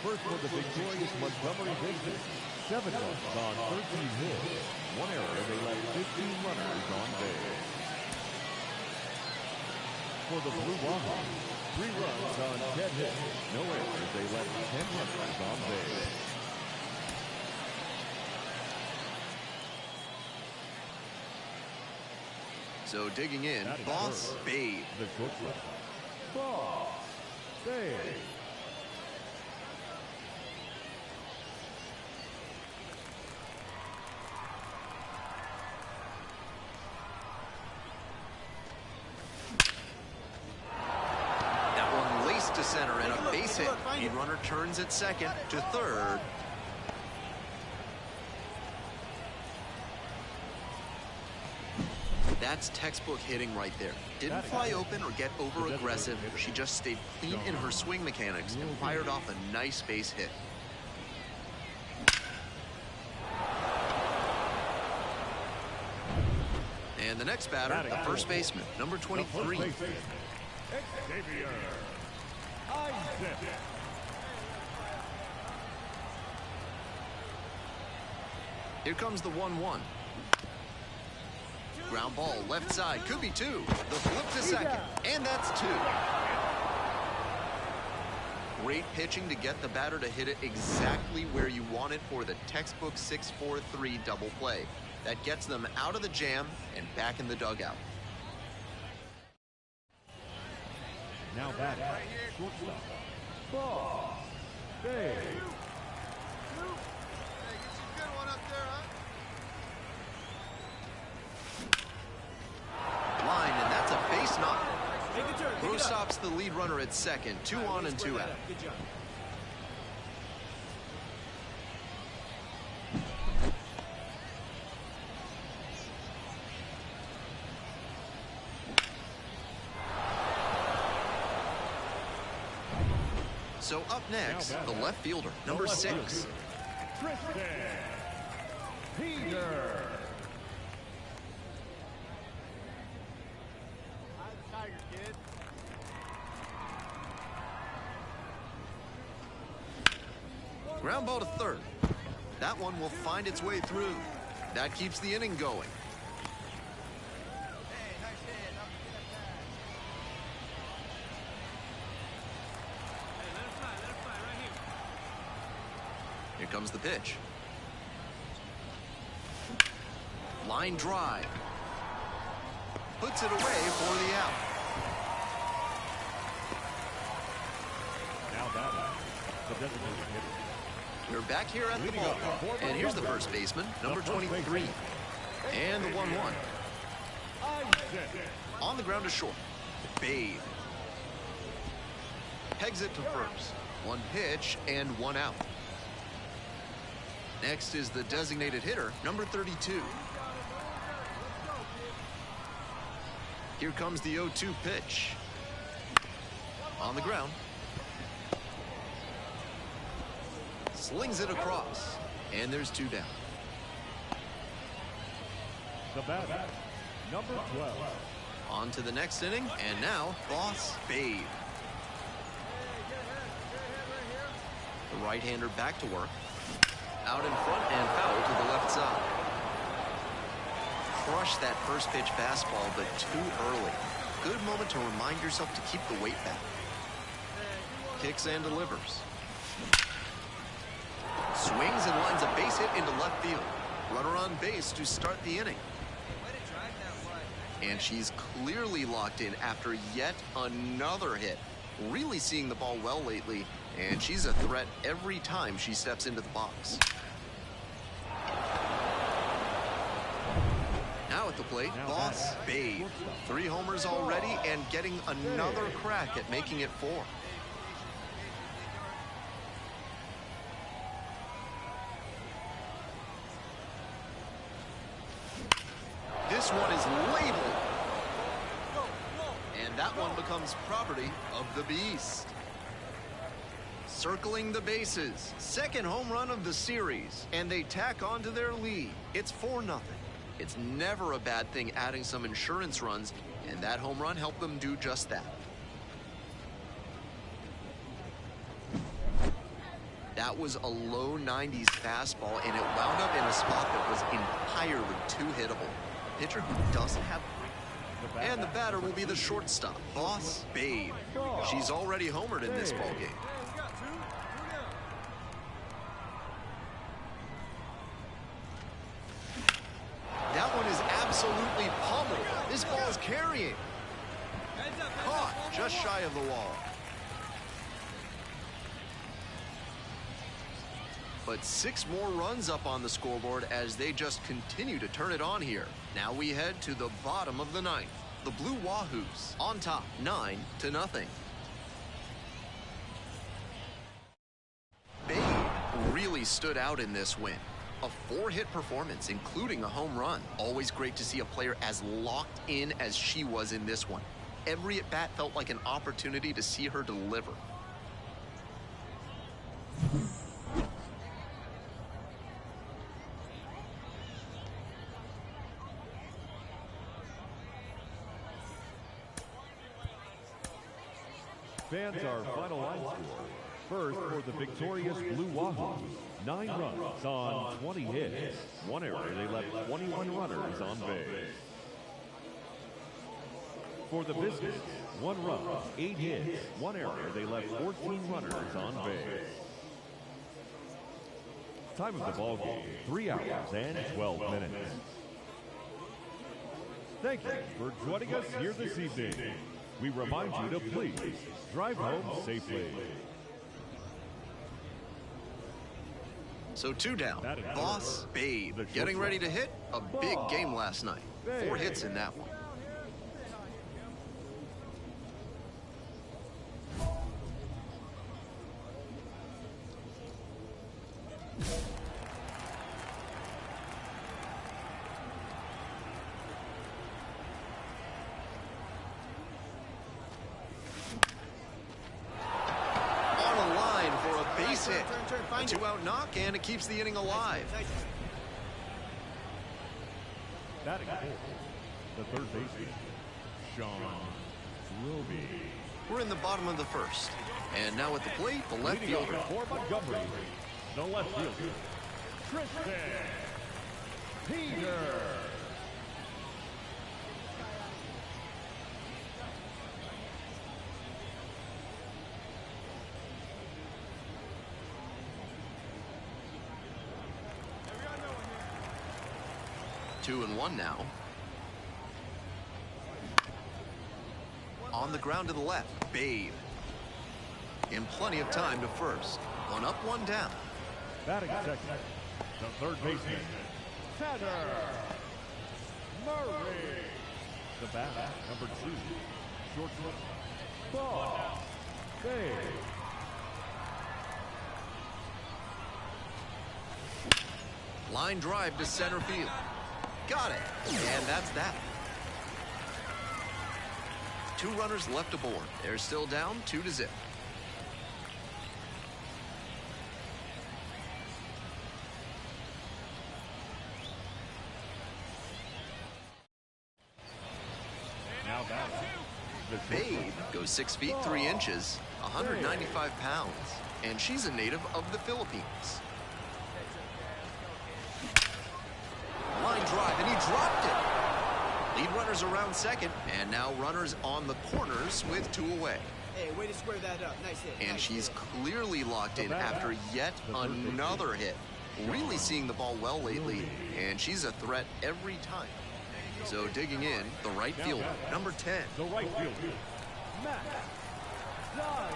First for the victorious Montgomery Biscuits. 7 runs on 13 hits. 1 error, and they left 15 runners on base. For the Blue Wahoos, 3 runs on 10 hits. No errors, they left 10 runners on base. So digging in, Boss Babe. The shortstop, Boss Babe. To center and a base hit. Lead runner turns at second to third. That's textbook hitting right there. Didn't fly open or get over-aggressive. She just stayed clean in her swing mechanics and fired off a nice base hit. And the next batter, the first baseman, number 23. Here comes the 1-1. Ground ball, left side, could be two. The flip to second, and that's two. Great pitching to get the batter to hit it exactly where you want it for the textbook 6-4-3 double play. That gets them out of the jam and back in the dugout. Now back, shortstop, Boss Bay. Line, and that's a base knocker. Bro stops the lead runner at second. 2 on and 2 out. Good job. So up next, the left fielder, number 6. Peter. Tiger, kid. Ground ball to third. That one will find its way through. That keeps the inning going. Here comes the pitch. Line drive. Puts it away for the out. Now batting, the designated hitter. We're back here at the ballpark. And here's the first baseman, number 23. And the 1-1. On the ground to short. Bathe. Pegs it to first. One pitch and 1 out. Next is the designated hitter, number 32. Here comes the 0-2 pitch. On the ground. Slings it across. And there's 2 down. The batter, number 12. On to the next inning, and now, Boss Babe. The right-hander back to work. Out in front and foul to the left side. Crushed that first pitch fastball, but too early. Good moment to remind yourself to keep the weight back. Kicks and delivers. Swings and lines a base hit into left field. Runner on base to start the inning. And she's clearly locked in after yet another hit. Really seeing the ball well lately, and she's a threat every time she steps into the box. Now at the plate, Boss Babe. 3 homers already and getting another crack at making it 4. This one is labeled. And that one becomes property of the Beast. Circling the bases. Second home run of the series. And they tack on to their lead. It's 4-0. It's never a bad thing adding some insurance runs, and that home run helped them do just that. That was a low 90s fastball, and it wound up in a spot that was entirely too hittable. Pitcher who doesn't have... And the batter will be the shortstop, Boss Babe. She's already homered in this ballgame. That one is absolutely pummeled. This ball is carrying. Caught just shy of the wall. But 6 more runs up on the scoreboard as they just continue to turn it on here. Now we head to the bottom of the 9th. The Blue Wahoos on top, 9-0. Babe really stood out in this win. A 4-hit performance, including a home run. Always great to see a player as locked in as she was in this one. Every at-bat felt like an opportunity to see her deliver. Fans, our final line score. First, for the victorious Blue Wahoos, 9 runs on 20 hits. 1 error, they left 21 runners on base. For the Biscuits, 1 run, 8 hits. 1 error, they left 14 runners on base. Time of the ball game, 3 hours and 12 minutes. Thank you for joining us here this evening. We remind you to please drive home safely. So 2 down. Boss Babe getting ready to hit a big game last night. 4 hits in that one. Hit. A 2-out knock, and it keeps the inning alive. Batting the third baseman, Sean Roby. We're in the bottom of the first. And now at the plate, the left fielder. For Montgomery, the left fielder, Tristan Peter. 2-1 now. On the ground to the left, Babe. In plenty of time to first. 1 up, 1 down. Batting second, the third baseman, Tanner Murray. The bat, number 2, shortstop, Boss Babe. Line drive to center field. Got it. And that's that. 2 runners left aboard. They're still down 2-0. Now batting. Babe goes 6 feet 3 inches, 195 pounds, and she's a native of the Philippines. Line drive, and he dropped it. Lead runners around second, and now runners on the corners with 2 away. Hey, way to square that up. Nice hit. And nice she's hit. clearly locked in after yet another hit. Really seeing the ball well lately, and she's a threat every time. So digging in, the right fielder, number 10. The right fielder, Matt Dyer.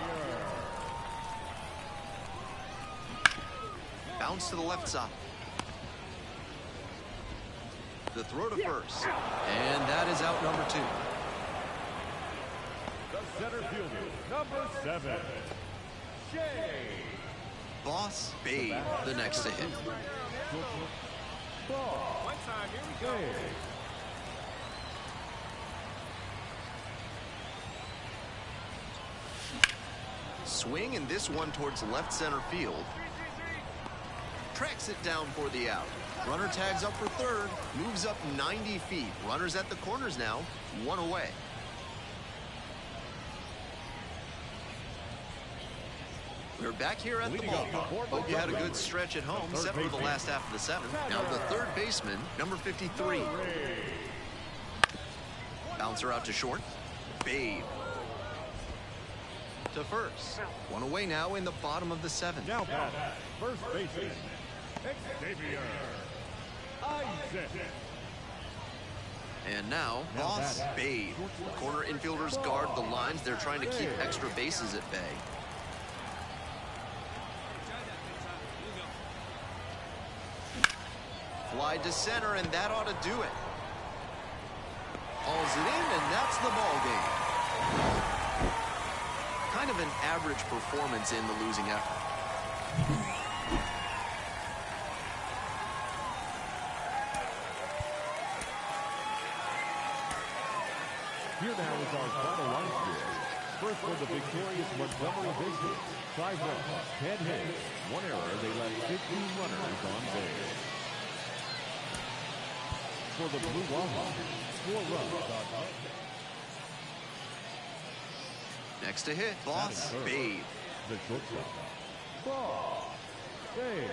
Bounce to the left side. The throw to first, and that is out number 2. The center fielder, number 7, Shay. Boss Babe, the next to hit. One time, here we go. Swing, and this one towards left center field. Tracks it down for the out. Runner tags up for third, moves up 90 feet. Runners at the corners now, 1 away. We're back here at the ballpark. Hope you had a good stretch at home, except for the last half of the 7th. Now the third baseman, number 53. Bouncer out to short. Babe. To first. 1 away now in the bottom of the 7th. Now bat, first baseman, Xavier Isaac. And now, Boss Babe. Corner infielders guard the lines. They're trying to keep extra bases at bay. Fly to center, and that ought to do it. Hauls it in, and that's the ball game. Kind of an average performance in the losing effort. 5 runs, 10 hits, 1 error. They left 15 runners on base. For the Blue Wildcats, 4 runs on base. Next to hit, Boss Babe. The shortstop, Boss Babe.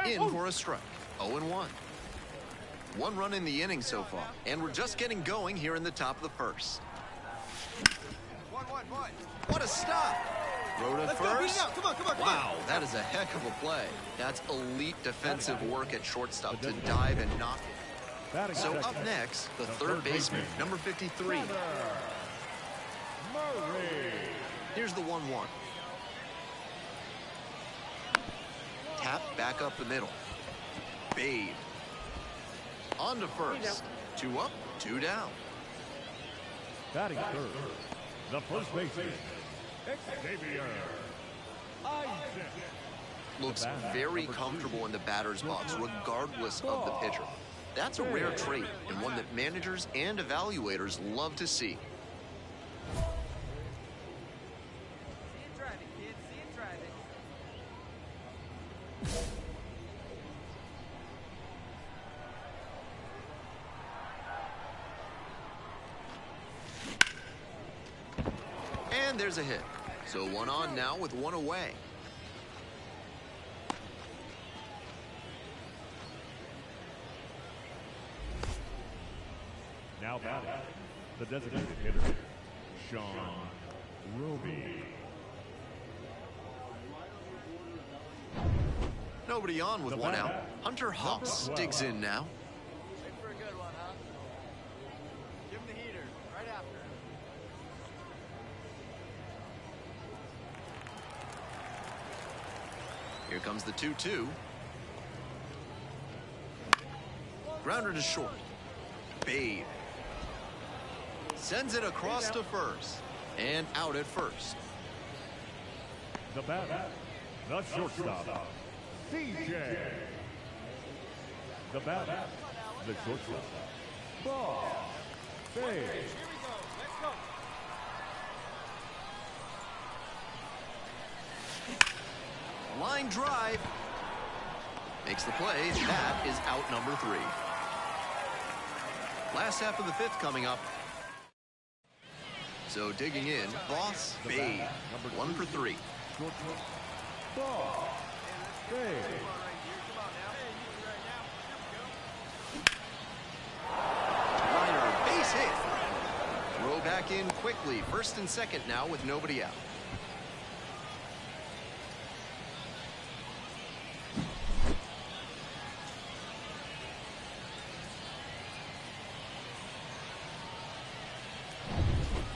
In for a strike. 0-1. 1 run in the inning so far, and we're just getting going here in the top of the first. 1-1. What a stop! Throw to Let's first. go, beat it out. Come on, come on, come Wow, that is a heck of a play. That's elite defensive work at shortstop to dive and knock it. So up next, the third baseman, number 53. Here's the 1-1. Tap back up the middle. Babe. On to first. 2 up, 2 down. Batting third, the first baseman, Xavier Isaac. Looks very comfortable in the batter's box, regardless of the pitcher. That's a rare trait, and one that managers and evaluators love to see. And there's a hit. So 1 on now with 1 away. Now batting, the designated hitter, Sean Roby. Nobody on with 1 out. Hunter Hawks digs in now. Wait for a good one, huh? Give him the heater. Right after. Here comes the 2-2. Grounder to short. Babe. Sends it across to first. And out at first. The batter, the shortstop, DJ. The batter, the shortstop, Boss Babe. Here we go. Let's go. Line drive. Makes the play. That is out number 3. Last half of the 5th coming up. So digging in, Boss Babe. 1 for 3. Boss Babe. Liner, base hit. Throw back in quickly. First and second now with nobody out.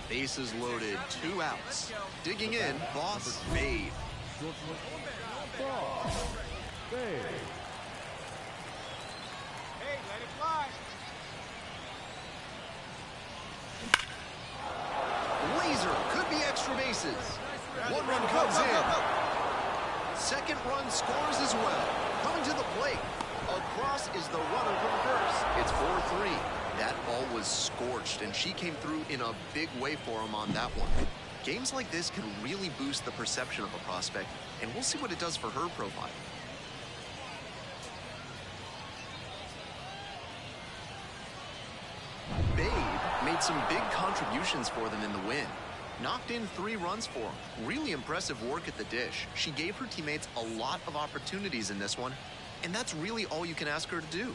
Bases loaded, 2 outs. Digging in, Boss Babe. Boss Babe. Hey, let it fly. Laser, could be extra bases. 1 run comes in. Second run scores as well. Coming to the plate. Across is the runner from first. It's 4-3. That ball was scorched, and she came through in a big way for him on that one. Games like this can really boost the perception of a prospect, and we'll see what it does for her profile. Babe made some big contributions for them in the win. Knocked in 3 runs for them. Really impressive work at the dish. She gave her teammates a lot of opportunities in this one, and that's really all you can ask her to do.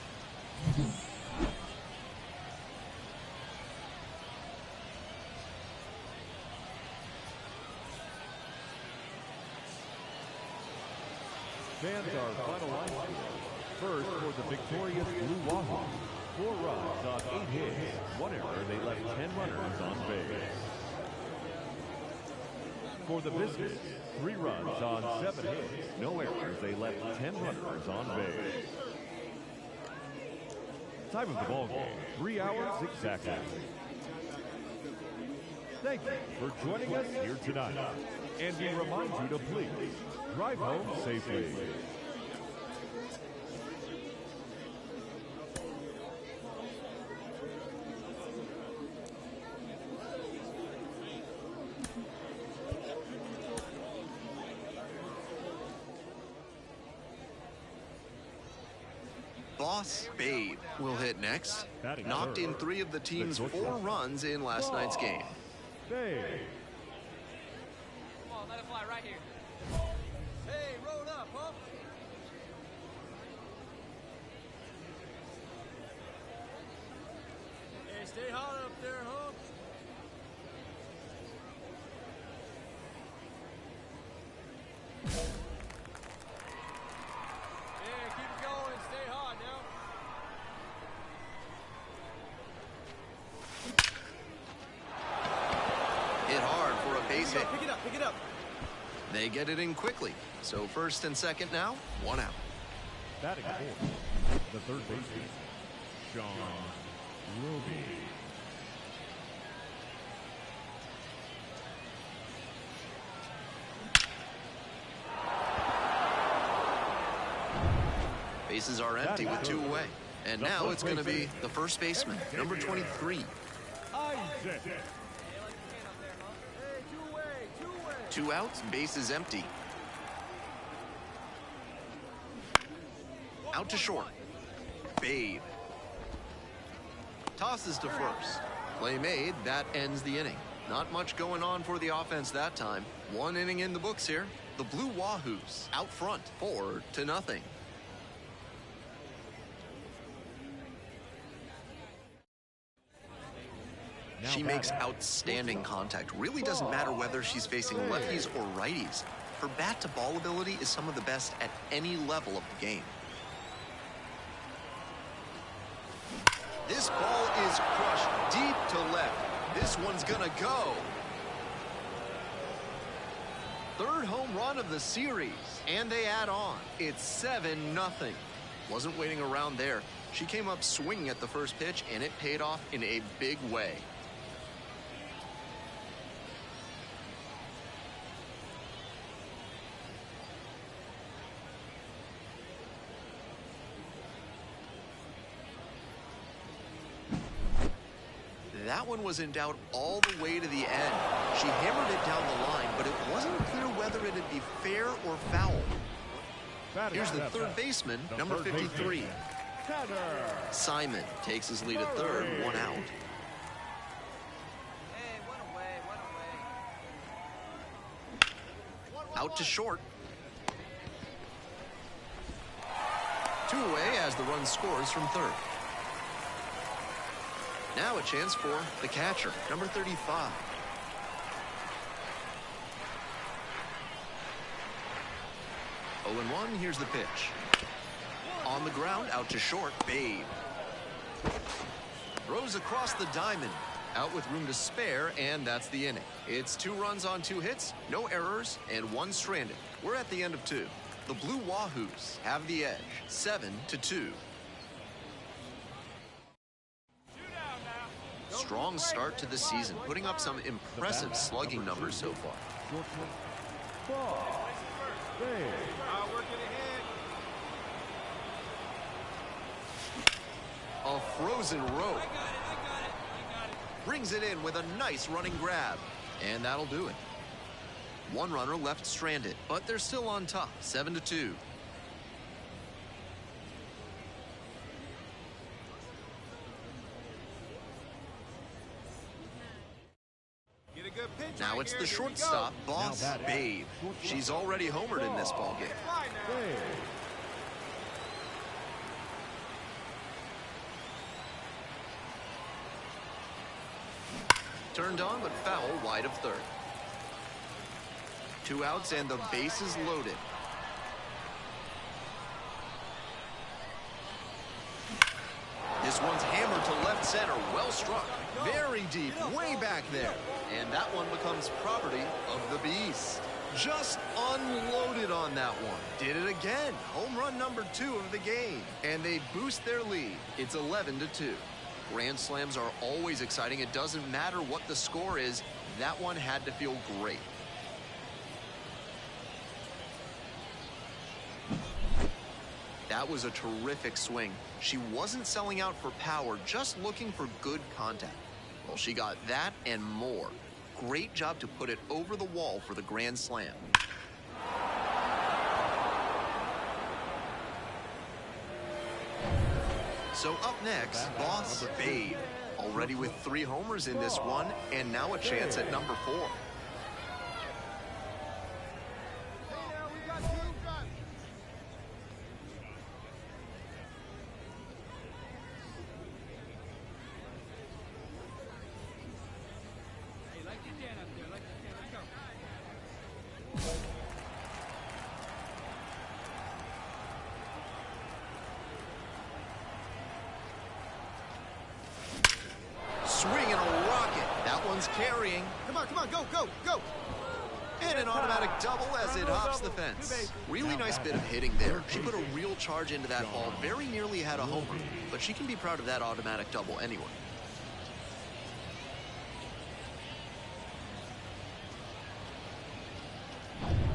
Fans our final line score. First for the victorious Blue Wahoo. 4 runs on 8 hits. 1 error. They left 10 runners on base. For the Biscuits, 3 runs on 7 hits. No errors. They left 10 runners on base. Time of the ball game, 3 hours exactly. Thank you for joining us here tonight. And we remind you to please drive home safely. Boss Babe will hit next. Batting Knocked in third, 3 of the team's the 4 runs in last night's game. Babe. Come on, let it fly right here. Hey, roll up, huh? Hey, stay hot up there, huh? Yeah, keep it going. Stay hot now. Hit hard for a base hit. Pick it up, pick it up. They get it in quickly. So first and second now, 1 out. Batting fourth, the third baseman, Sean Ruby. Bases are empty with 2 away. And now it's going to be the first baseman, number 23. Isaac. 2 outs, bases empty. Out to short. Babe. Tosses to first. Play made, that ends the inning. Not much going on for the offense that time. 1 inning in the books here. The Blue Wahoos out front, 4-0. She makes outstanding contact. Really doesn't matter whether she's facing lefties or righties. Her bat-to-ball ability is some of the best at any level of the game. This ball is crushed deep to left. This one's gonna go. 3rd home run of the series, and they add on. It's 7-0. Wasn't waiting around there. She came up swinging at the first pitch, and it paid off in a big way. That one was in doubt all the way to the end. She hammered it down the line, but it wasn't clear whether it'd be fair or foul. Here's the third baseman, number 53. Simon takes his lead at third, 1 out. Hey, one away, one away. Out to short. 2 away as the run scores from third. Now a chance for the catcher, number 35. Oh, and 1, here's the pitch. On the ground, out to short, Babe. Throws across the diamond. Out with room to spare, and that's the inning. It's 2 runs on 2 hits, no errors, and 1 stranded. We're at the end of 2. The Blue Wahoos have the edge, 7-2. Strong start to the season, putting up some impressive slugging numbers so far. A frozen rope. Brings it in with a nice running grab. And that'll do it. 1 runner left stranded, but they're still on top, 7-2. Now it's the shortstop, Boss Babe. She's already homered in this ballgame. Turned on, but foul wide of third. 2 outs and the bases loaded. This one's hammered to left center, well struck. Very deep, way back there. And that one becomes property of the Beast. Just unloaded on that one. Did it again. Home run number 2 of the game. And they boost their lead. It's 11-2. Grand slams are always exciting. It doesn't matter what the score is. That one had to feel great. That was a terrific swing. She wasn't selling out for power, just looking for good contact. Well, she got that and more. Great job to put it over the wall for the grand slam. So up next, Boss Babe. Already with 3 homers in this one, and now a chance at number 4. Swinging a rocket. That one's carrying. Come on, go, go, go. And an automatic double as it hops the fence. Really nice bit of hitting there. She put a real charge into that ball. Very nearly had a homer, but she can be proud of that automatic double anyway.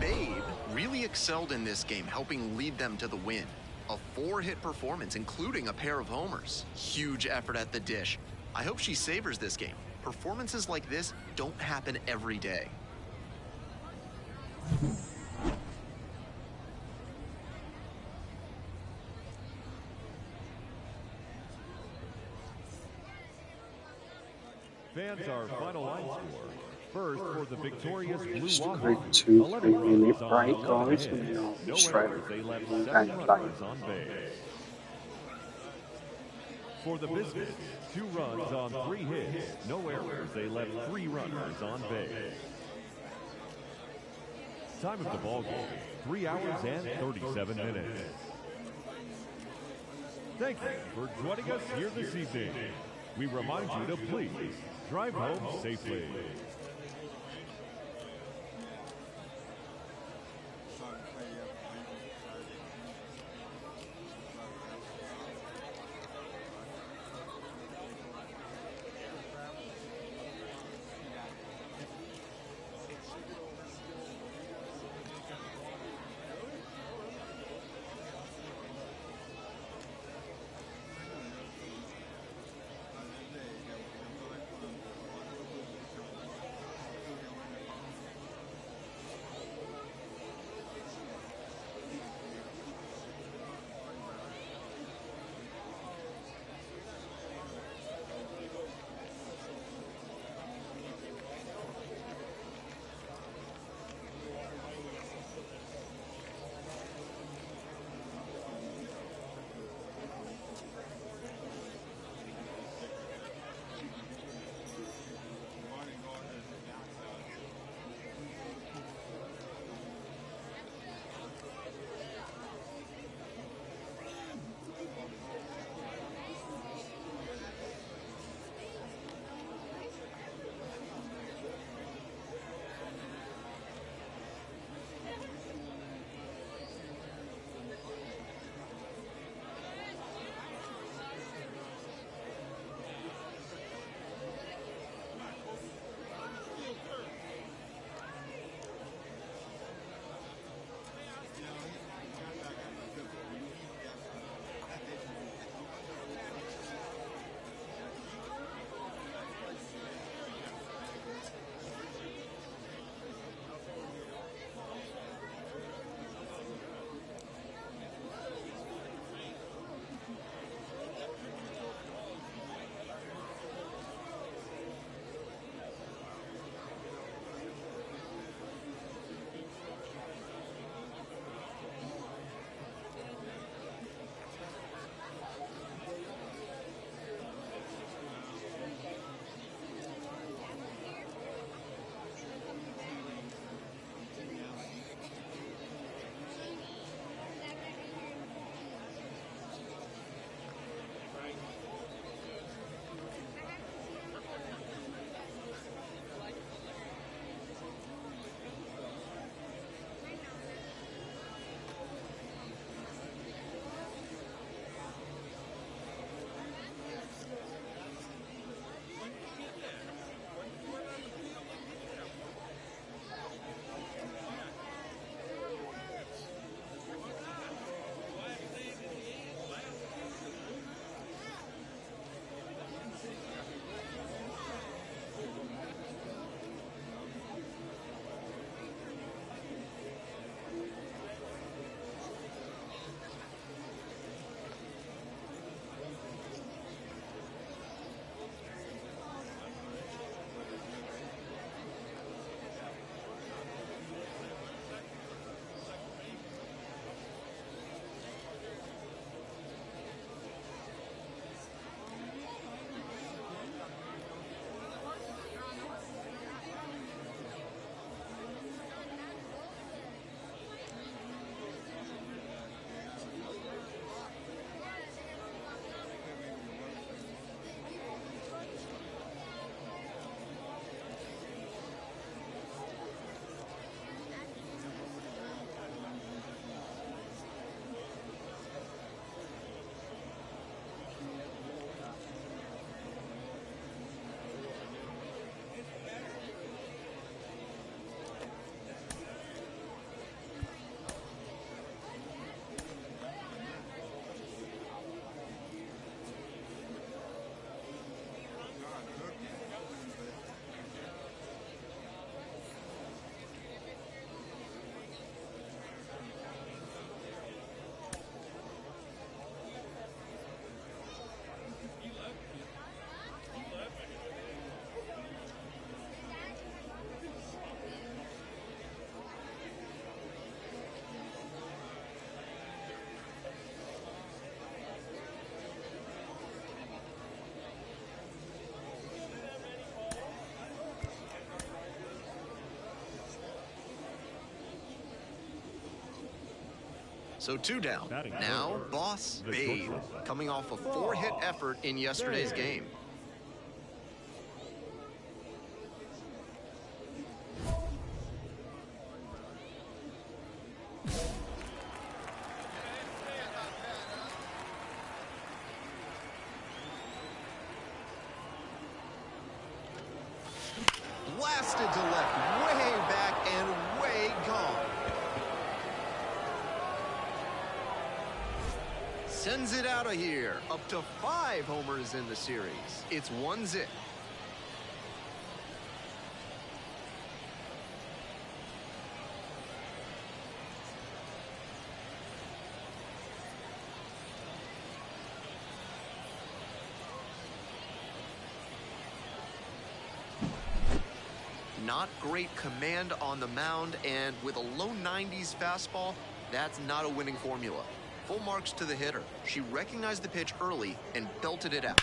Babe really excelled in this game, helping lead them to the win. A 4-hit performance, including a pair of homers. Huge effort at the dish. I hope she savors this game. Performances like this don't happen every day. Fans, our final line score. First, for the victorious Blue Just Water, quick 2-3 11 minute runs on break, 11 guys, hits. and I'll No be straight errors. They left and 7 play. runners on base. For the Biscuits, 2 runs on 3 hits. No errors. They left 3 runners on base. Time of the ball game, 3 hours and 37 minutes. Thank you for joining us here this evening. We remind you to please drive home safely. So 2 down. Now, Boss Babe, coming off a 4-hit effort in yesterday's game. Blasted to left, way back and way gone. Sends it out of here. Up to 5 homers in the series. It's 1-0. Not great command on the mound, and with a low 90s fastball, that's not a winning formula. Full marks to the hitter. She recognized the pitch early and belted it out.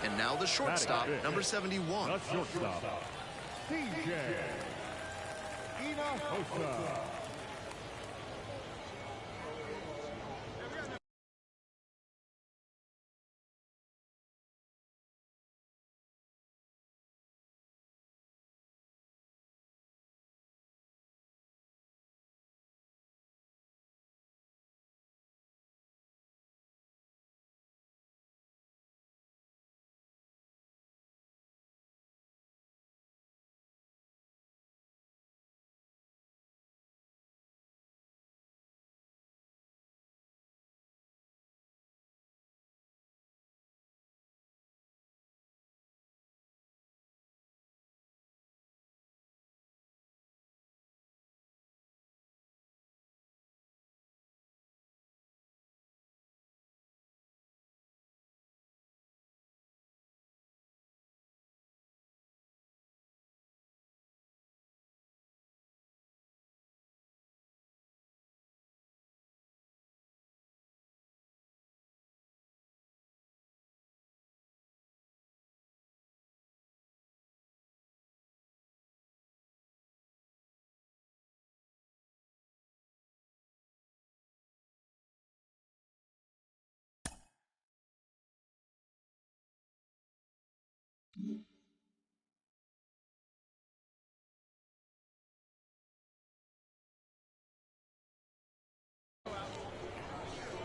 And now the shortstop, number 71. The shortstop, DJ Hinojosa.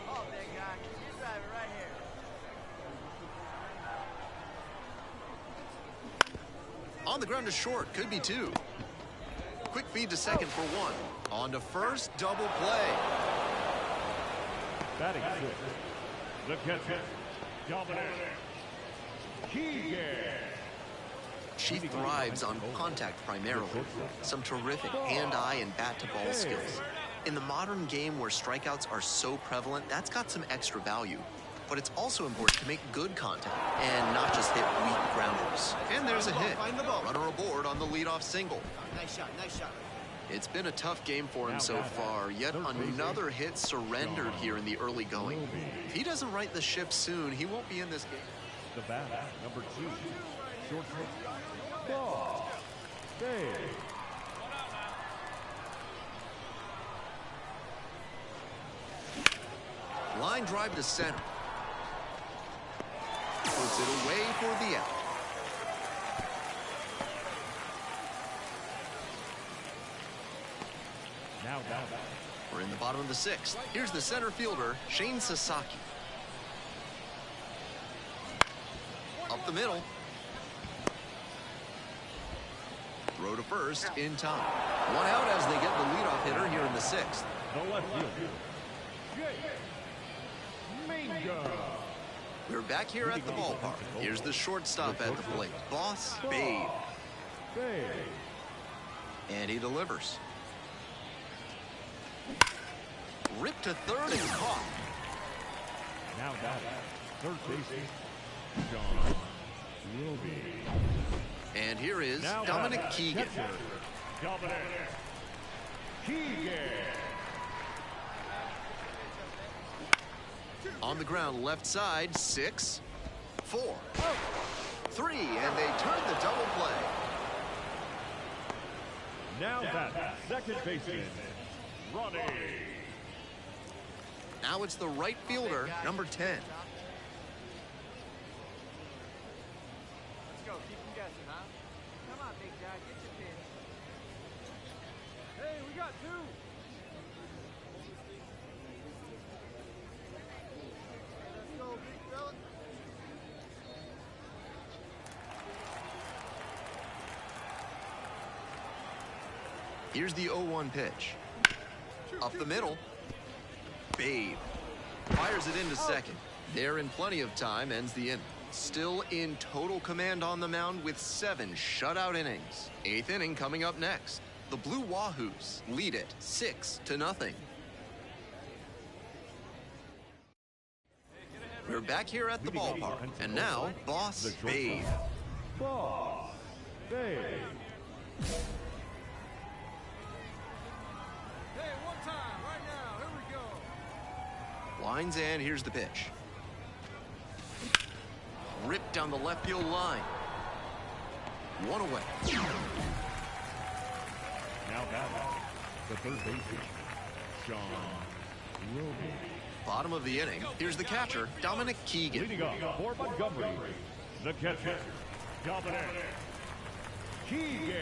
Oh, big guy. You drive it right here. On the ground to short, could be 2. Quick feed to second for 1. On to first, double play. Batting 6, the catcher, Dominic Keegan. She thrives on contact primarily. Some terrific hand-eye and bat-to-ball skills. In the modern game where strikeouts are so prevalent, that's got some extra value. But it's also important to make good contact and not just hit weak grounders. And there's a hit. Runner aboard on the leadoff single. Nice shot, nice shot. It's been a tough game for him so far, yet another hit surrendered here in the early going. If he doesn't right the ship soon, he won't be in this game. The bat, number 2, shortstop, Boss Babe. Line drive to center. Puts it away for the out. Now down. We're in the bottom of the 6th. Here's the center fielder, Shane Sasaki. Up the middle. Throw to first in time. 1 out as they get the leadoff hitter here in the 6th. The left fielder, Mingo. We're back here at the ballpark. Here's the shortstop at the plate, Boss Babe. And he delivers. Ripped to third and caught. Now batting, third baseman, John Wilby. And here is now Dominic Keegan. Catcher, Dominic Keegan. On the ground, left side, 6, 4, 3, and they turn the double play. Now that second baseman, Ronnie. Now it's the right fielder, number 10. Let's go. Keep them guessing, huh? Come on, big guy. Get your pitch. Hey, we got two. Let's go, big fella. Here's the 0-1 pitch. Up the middle. Babe fires it into second. There in plenty of time, ends the inning. Still in total command on the mound with 7 shutout innings. 8th inning coming up next. The Blue Wahoos lead it 6-0. We're back here at the ballpark, and now Boss Babe. Boss Babe. Hey, one time, right now. Here we go. Lines and here's the pitch. Ripped down the left field line. 1 away. Now batting, the third baseman, Sean Rooney. Bottom of the inning, here's the catcher, Dominic Keegan. Leading up for Montgomery, the catcher, Dominic Keegan.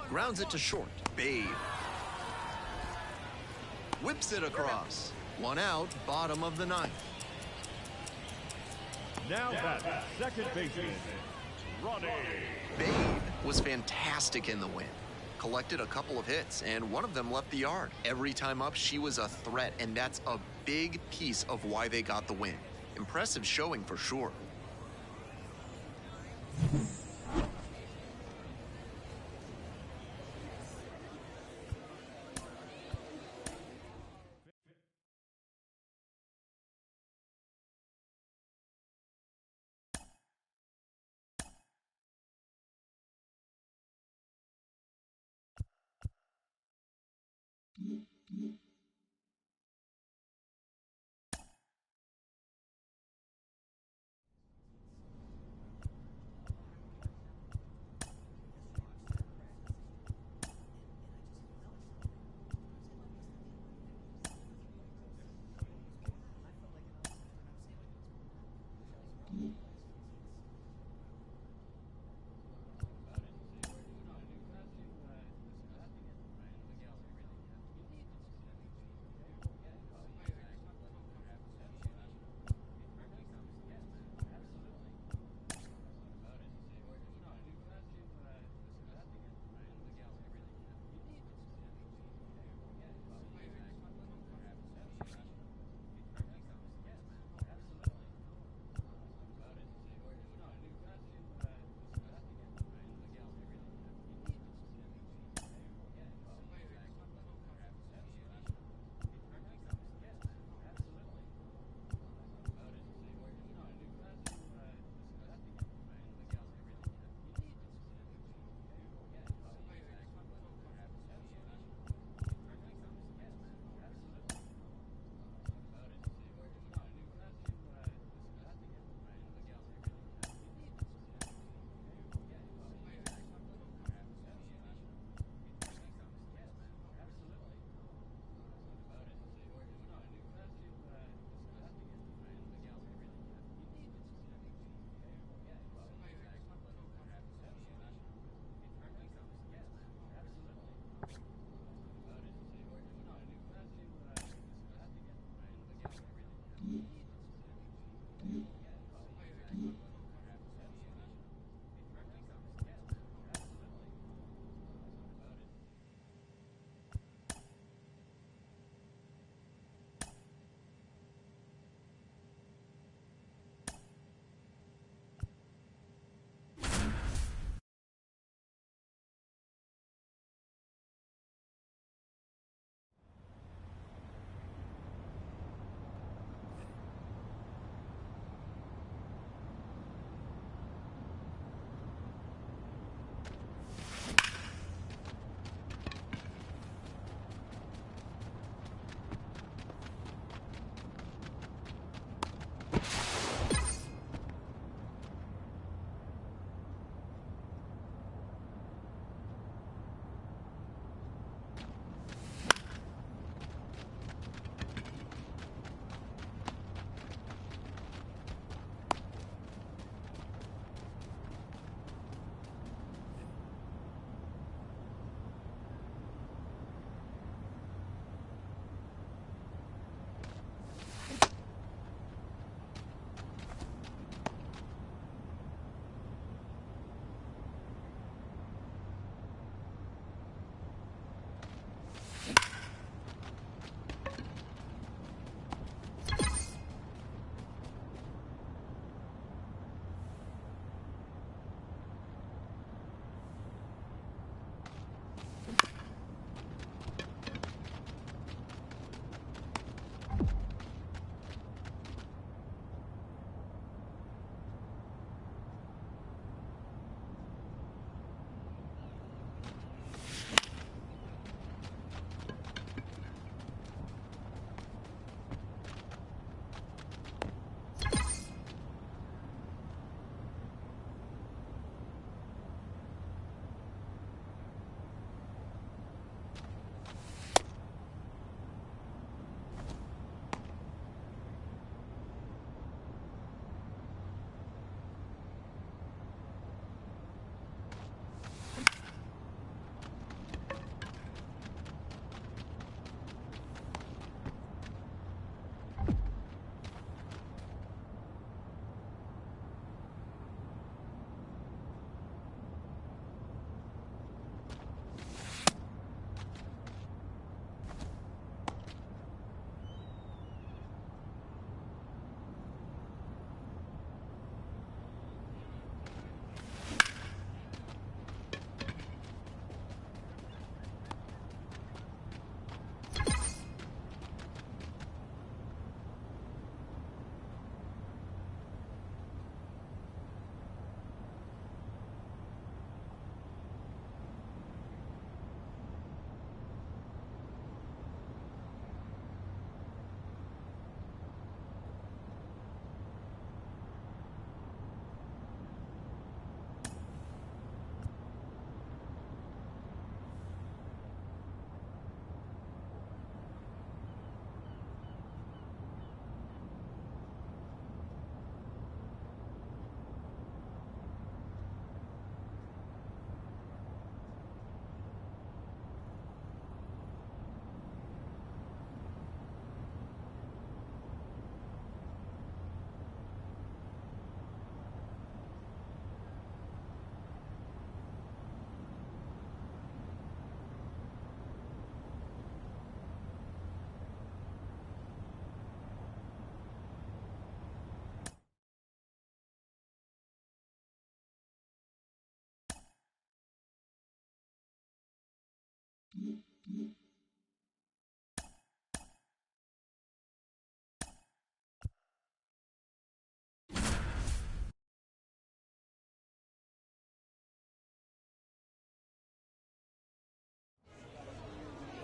Grounds it to short. Babe whips it across. 1 out, bottom of the 9th. Now that second baseman, Ronnie. Babe was fantastic in the win. Collected a couple of hits, and one of them left the yard. Every time up, she was a threat, and that's a big piece of why they got the win. Impressive showing for sure.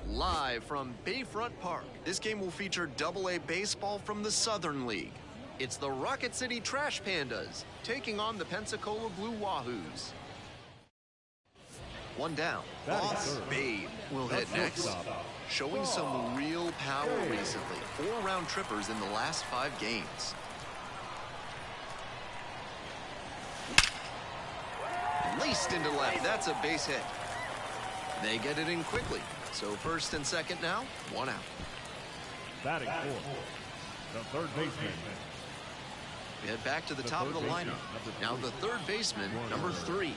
Live from Bayfront Park, this game will feature AA baseball from the Southern League. It's the Rocket City Trash Pandas taking on the Pensacola Blue Wahoos. One down. Boss Babe will hit next. Showing some real power recently. 4 round trippers in the last 5 games. Laced into left. That's a base hit. They get it in quickly. So first and second now, 1 out. Batting fourth, the third baseman. We head back to the top of the lineup. Now the third baseman, number 3.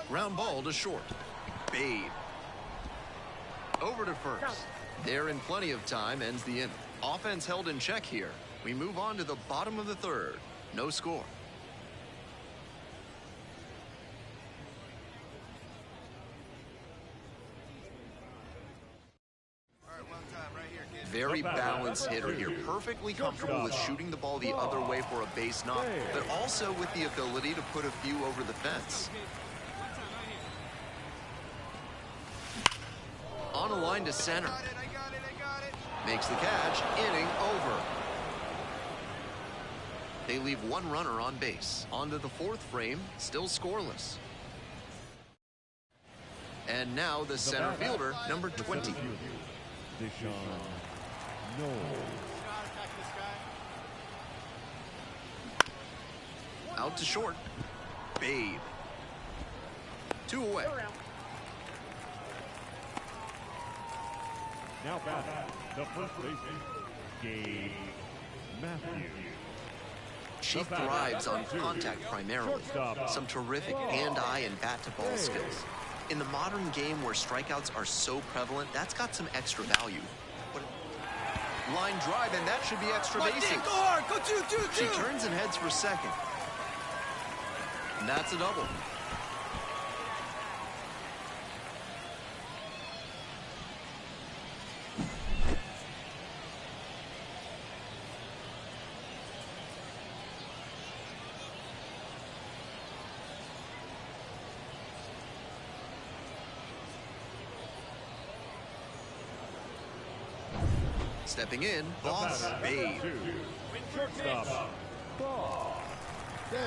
Ground ball to short. Babe. Over to first. They're in plenty of time, ends the inning. Offense held in check here. We move on to the bottom of the third. No score. Very balanced hitter here. Perfectly comfortable with shooting the ball the other way for a base knock, but also with the ability to put a few over the fence. On a line to center. Makes the catch. Inning over. They leave 1 runner on base. Onto the 4th frame, still scoreless. And now the center fielder, number 20. Out to short. Babe. 2 away. Now batting, the first baseman, Gabe Matthews. She thrives on contact primarily. Some terrific hand-eye and bat-to-ball skills. In the modern game where strikeouts are so prevalent, that's got some extra value. But line drive, and that should be extra bases. She turns and heads for second. And that's a double. Stepping in, Boss Babe. Shortstop, Boss Babe.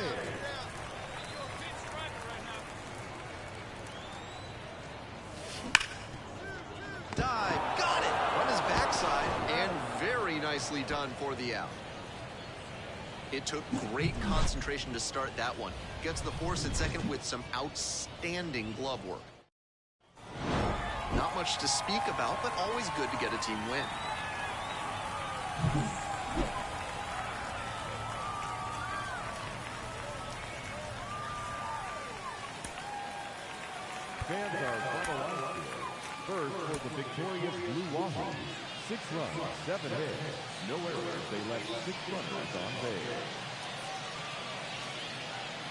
Dive, got it! On his backside, and very nicely done for the out. It took great concentration to start that one. Gets the force at second with some outstanding glove work. Not much to speak about, but always good to get a team win. Fans are final. First for the victorious Blue Wahoos. 6 runs, 7 hits, no errors. They left 6 runners on base.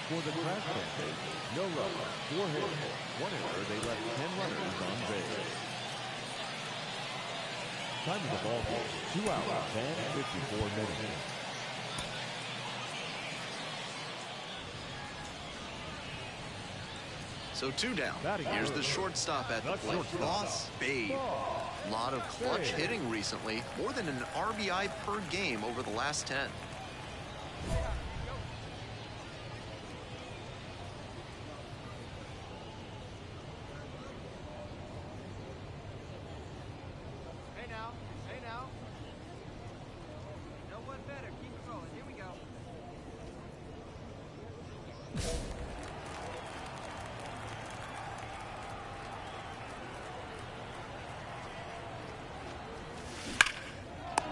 For the Trash Pandas, no runs, 4 hits, 1 error. They left 10 runners on base. Time of the ball game, 2 hours and 54 minutes. So 2 down. Here's the shortstop at the plate. Boss Babe. A lot of clutch hitting recently. More than an RBI per game over the last 10. Hey now. Hey now. No one better. Keep it rolling. Here we go.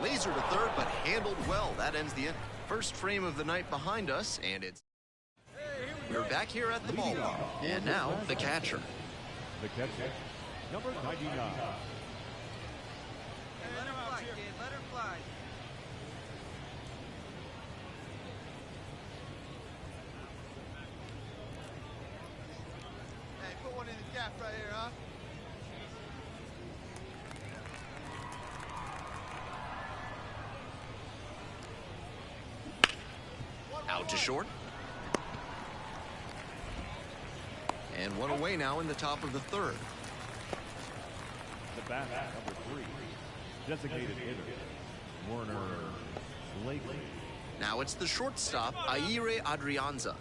Laser to third, but handled well. That ends the inning. First frame of the night behind us, and it's... We're back here at the ballpark. And now, the catcher. The catcher, number 99. Hey, let her fly, kid. Let her fly. gaff right here, huh? Out to short. And one away now in the top of the third. The bat, number 3, designated hitter, Warner Blakely. Now it's the shortstop, Aire Adrianza.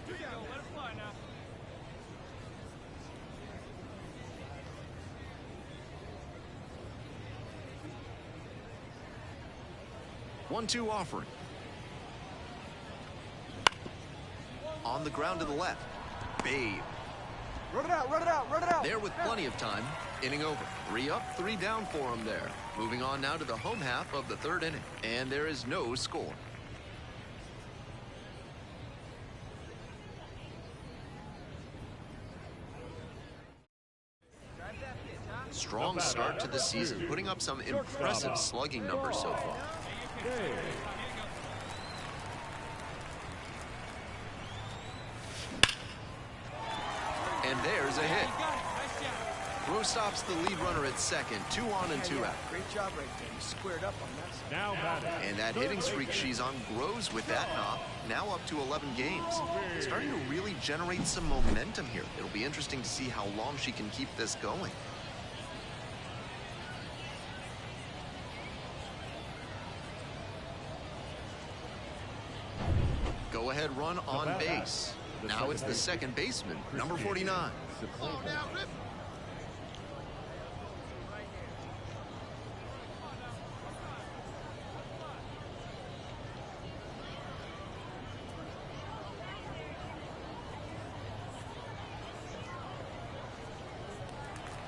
Let it fly now. 1-2 offering. On the ground to the left. Babe. Run it out, run it out, run it out. There with plenty of time. Inning over. 3 up, 3 down for him there. Moving on now to the home half of the third inning. And there is no score. Strong start to the season, putting up some impressive slugging numbers so far. And there's a hit. Throw stops the lead runner at second. 2 on and 2 out. Great job right there. You squared up on that side. Now batting. And that hitting streak she's on grows with that knock. Now up to 11 games. Starting to really generate some momentum here. It'll be interesting to see how long she can keep this going. Go-ahead run on base. Now it's the second baseman, number 49.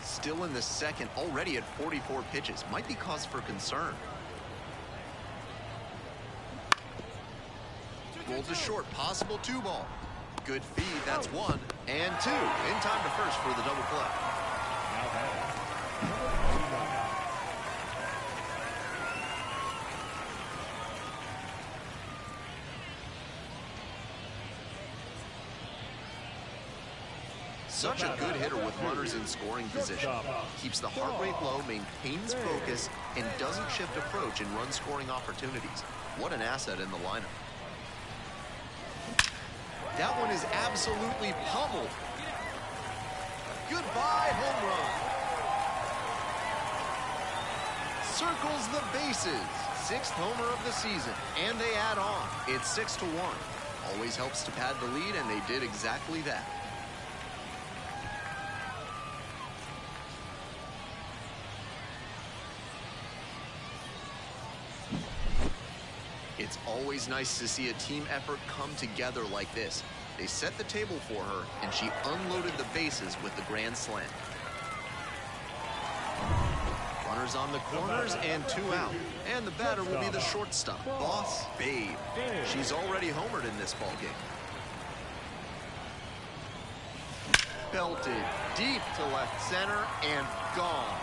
Still in the second, already at 44 pitches. Might be cause for concern. Rolled to short, possible 2 ball. Good feed, that's 1 and 2. In time to first for the double play. Such a good hitter with runners in scoring position. Keeps the heart rate low, maintains focus, and doesn't shift approach in run scoring opportunities. What an asset in the lineup. That one is absolutely pummeled. Goodbye, home run. Circles the bases. 6th homer of the season, and they add on. It's 6-1. Always helps to pad the lead, and they did exactly that. It's always nice to see a team effort come together like this. They set the table for her, and she unloaded the bases with the grand slam. Runners on the corners and 2 out. And the batter will be the shortstop, Boss Babe. She's already homered in this ballgame. Belted deep to left center and gone.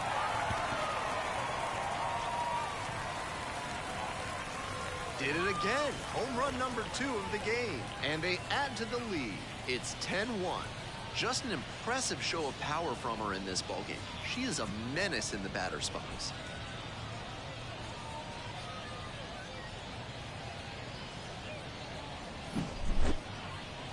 Did it again. Home run number 2 of the game. And they add to the lead. It's 10-1. Just an impressive show of power from her in this ballgame. She is a menace in the batter's box.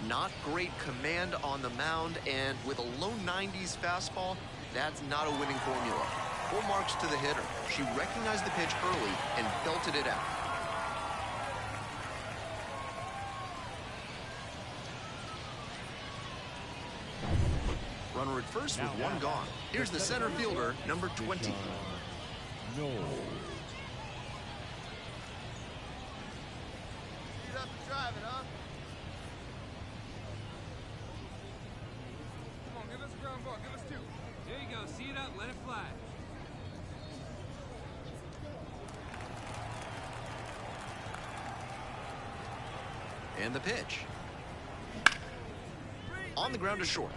Not great command on the mound, and with a low 90s fastball, that's not a winning formula. Full marks to the hitter. She recognized the pitch early and belted it out. Runner at first with 1 gone. Here's the center fielder, number 20. No. Speed up and drive it, huh? Come on, give us a ground ball. Give us 2. There you go. See it up. Let it fly. And the pitch. On the ground to short.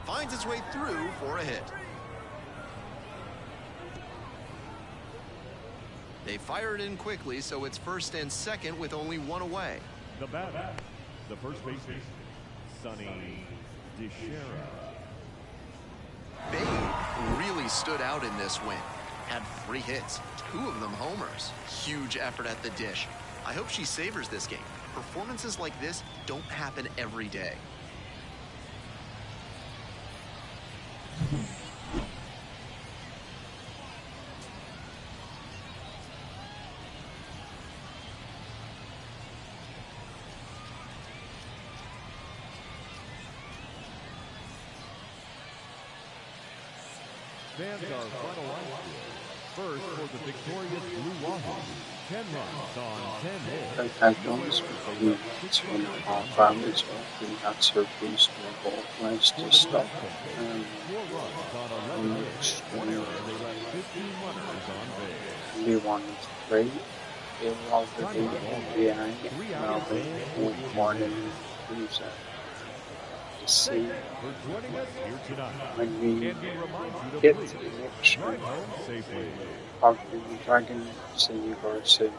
Finds its way through for a hit. They fire it in quickly, so it's first and second with only one away. The batter, the first baseman, Sonny DeShera. Babe really stood out in this win. Had 3 hits, 2 of them homers. Huge effort at the dish. I hope she savors this game. Performances like this don't happen every day. Stands our final line score. First for the victorious Blue Wahoo, 10 runs on 10 hits. They had guys with a lead 2.5 hours. I think that's a reasonable place to stop. 4 runs on 11 hits. 1 error, they left 15 runners on base. Only 1-3. It already NBA. Melbourne, one in loser. See, when we get to the next round, I'll be dragging. See you guys soon.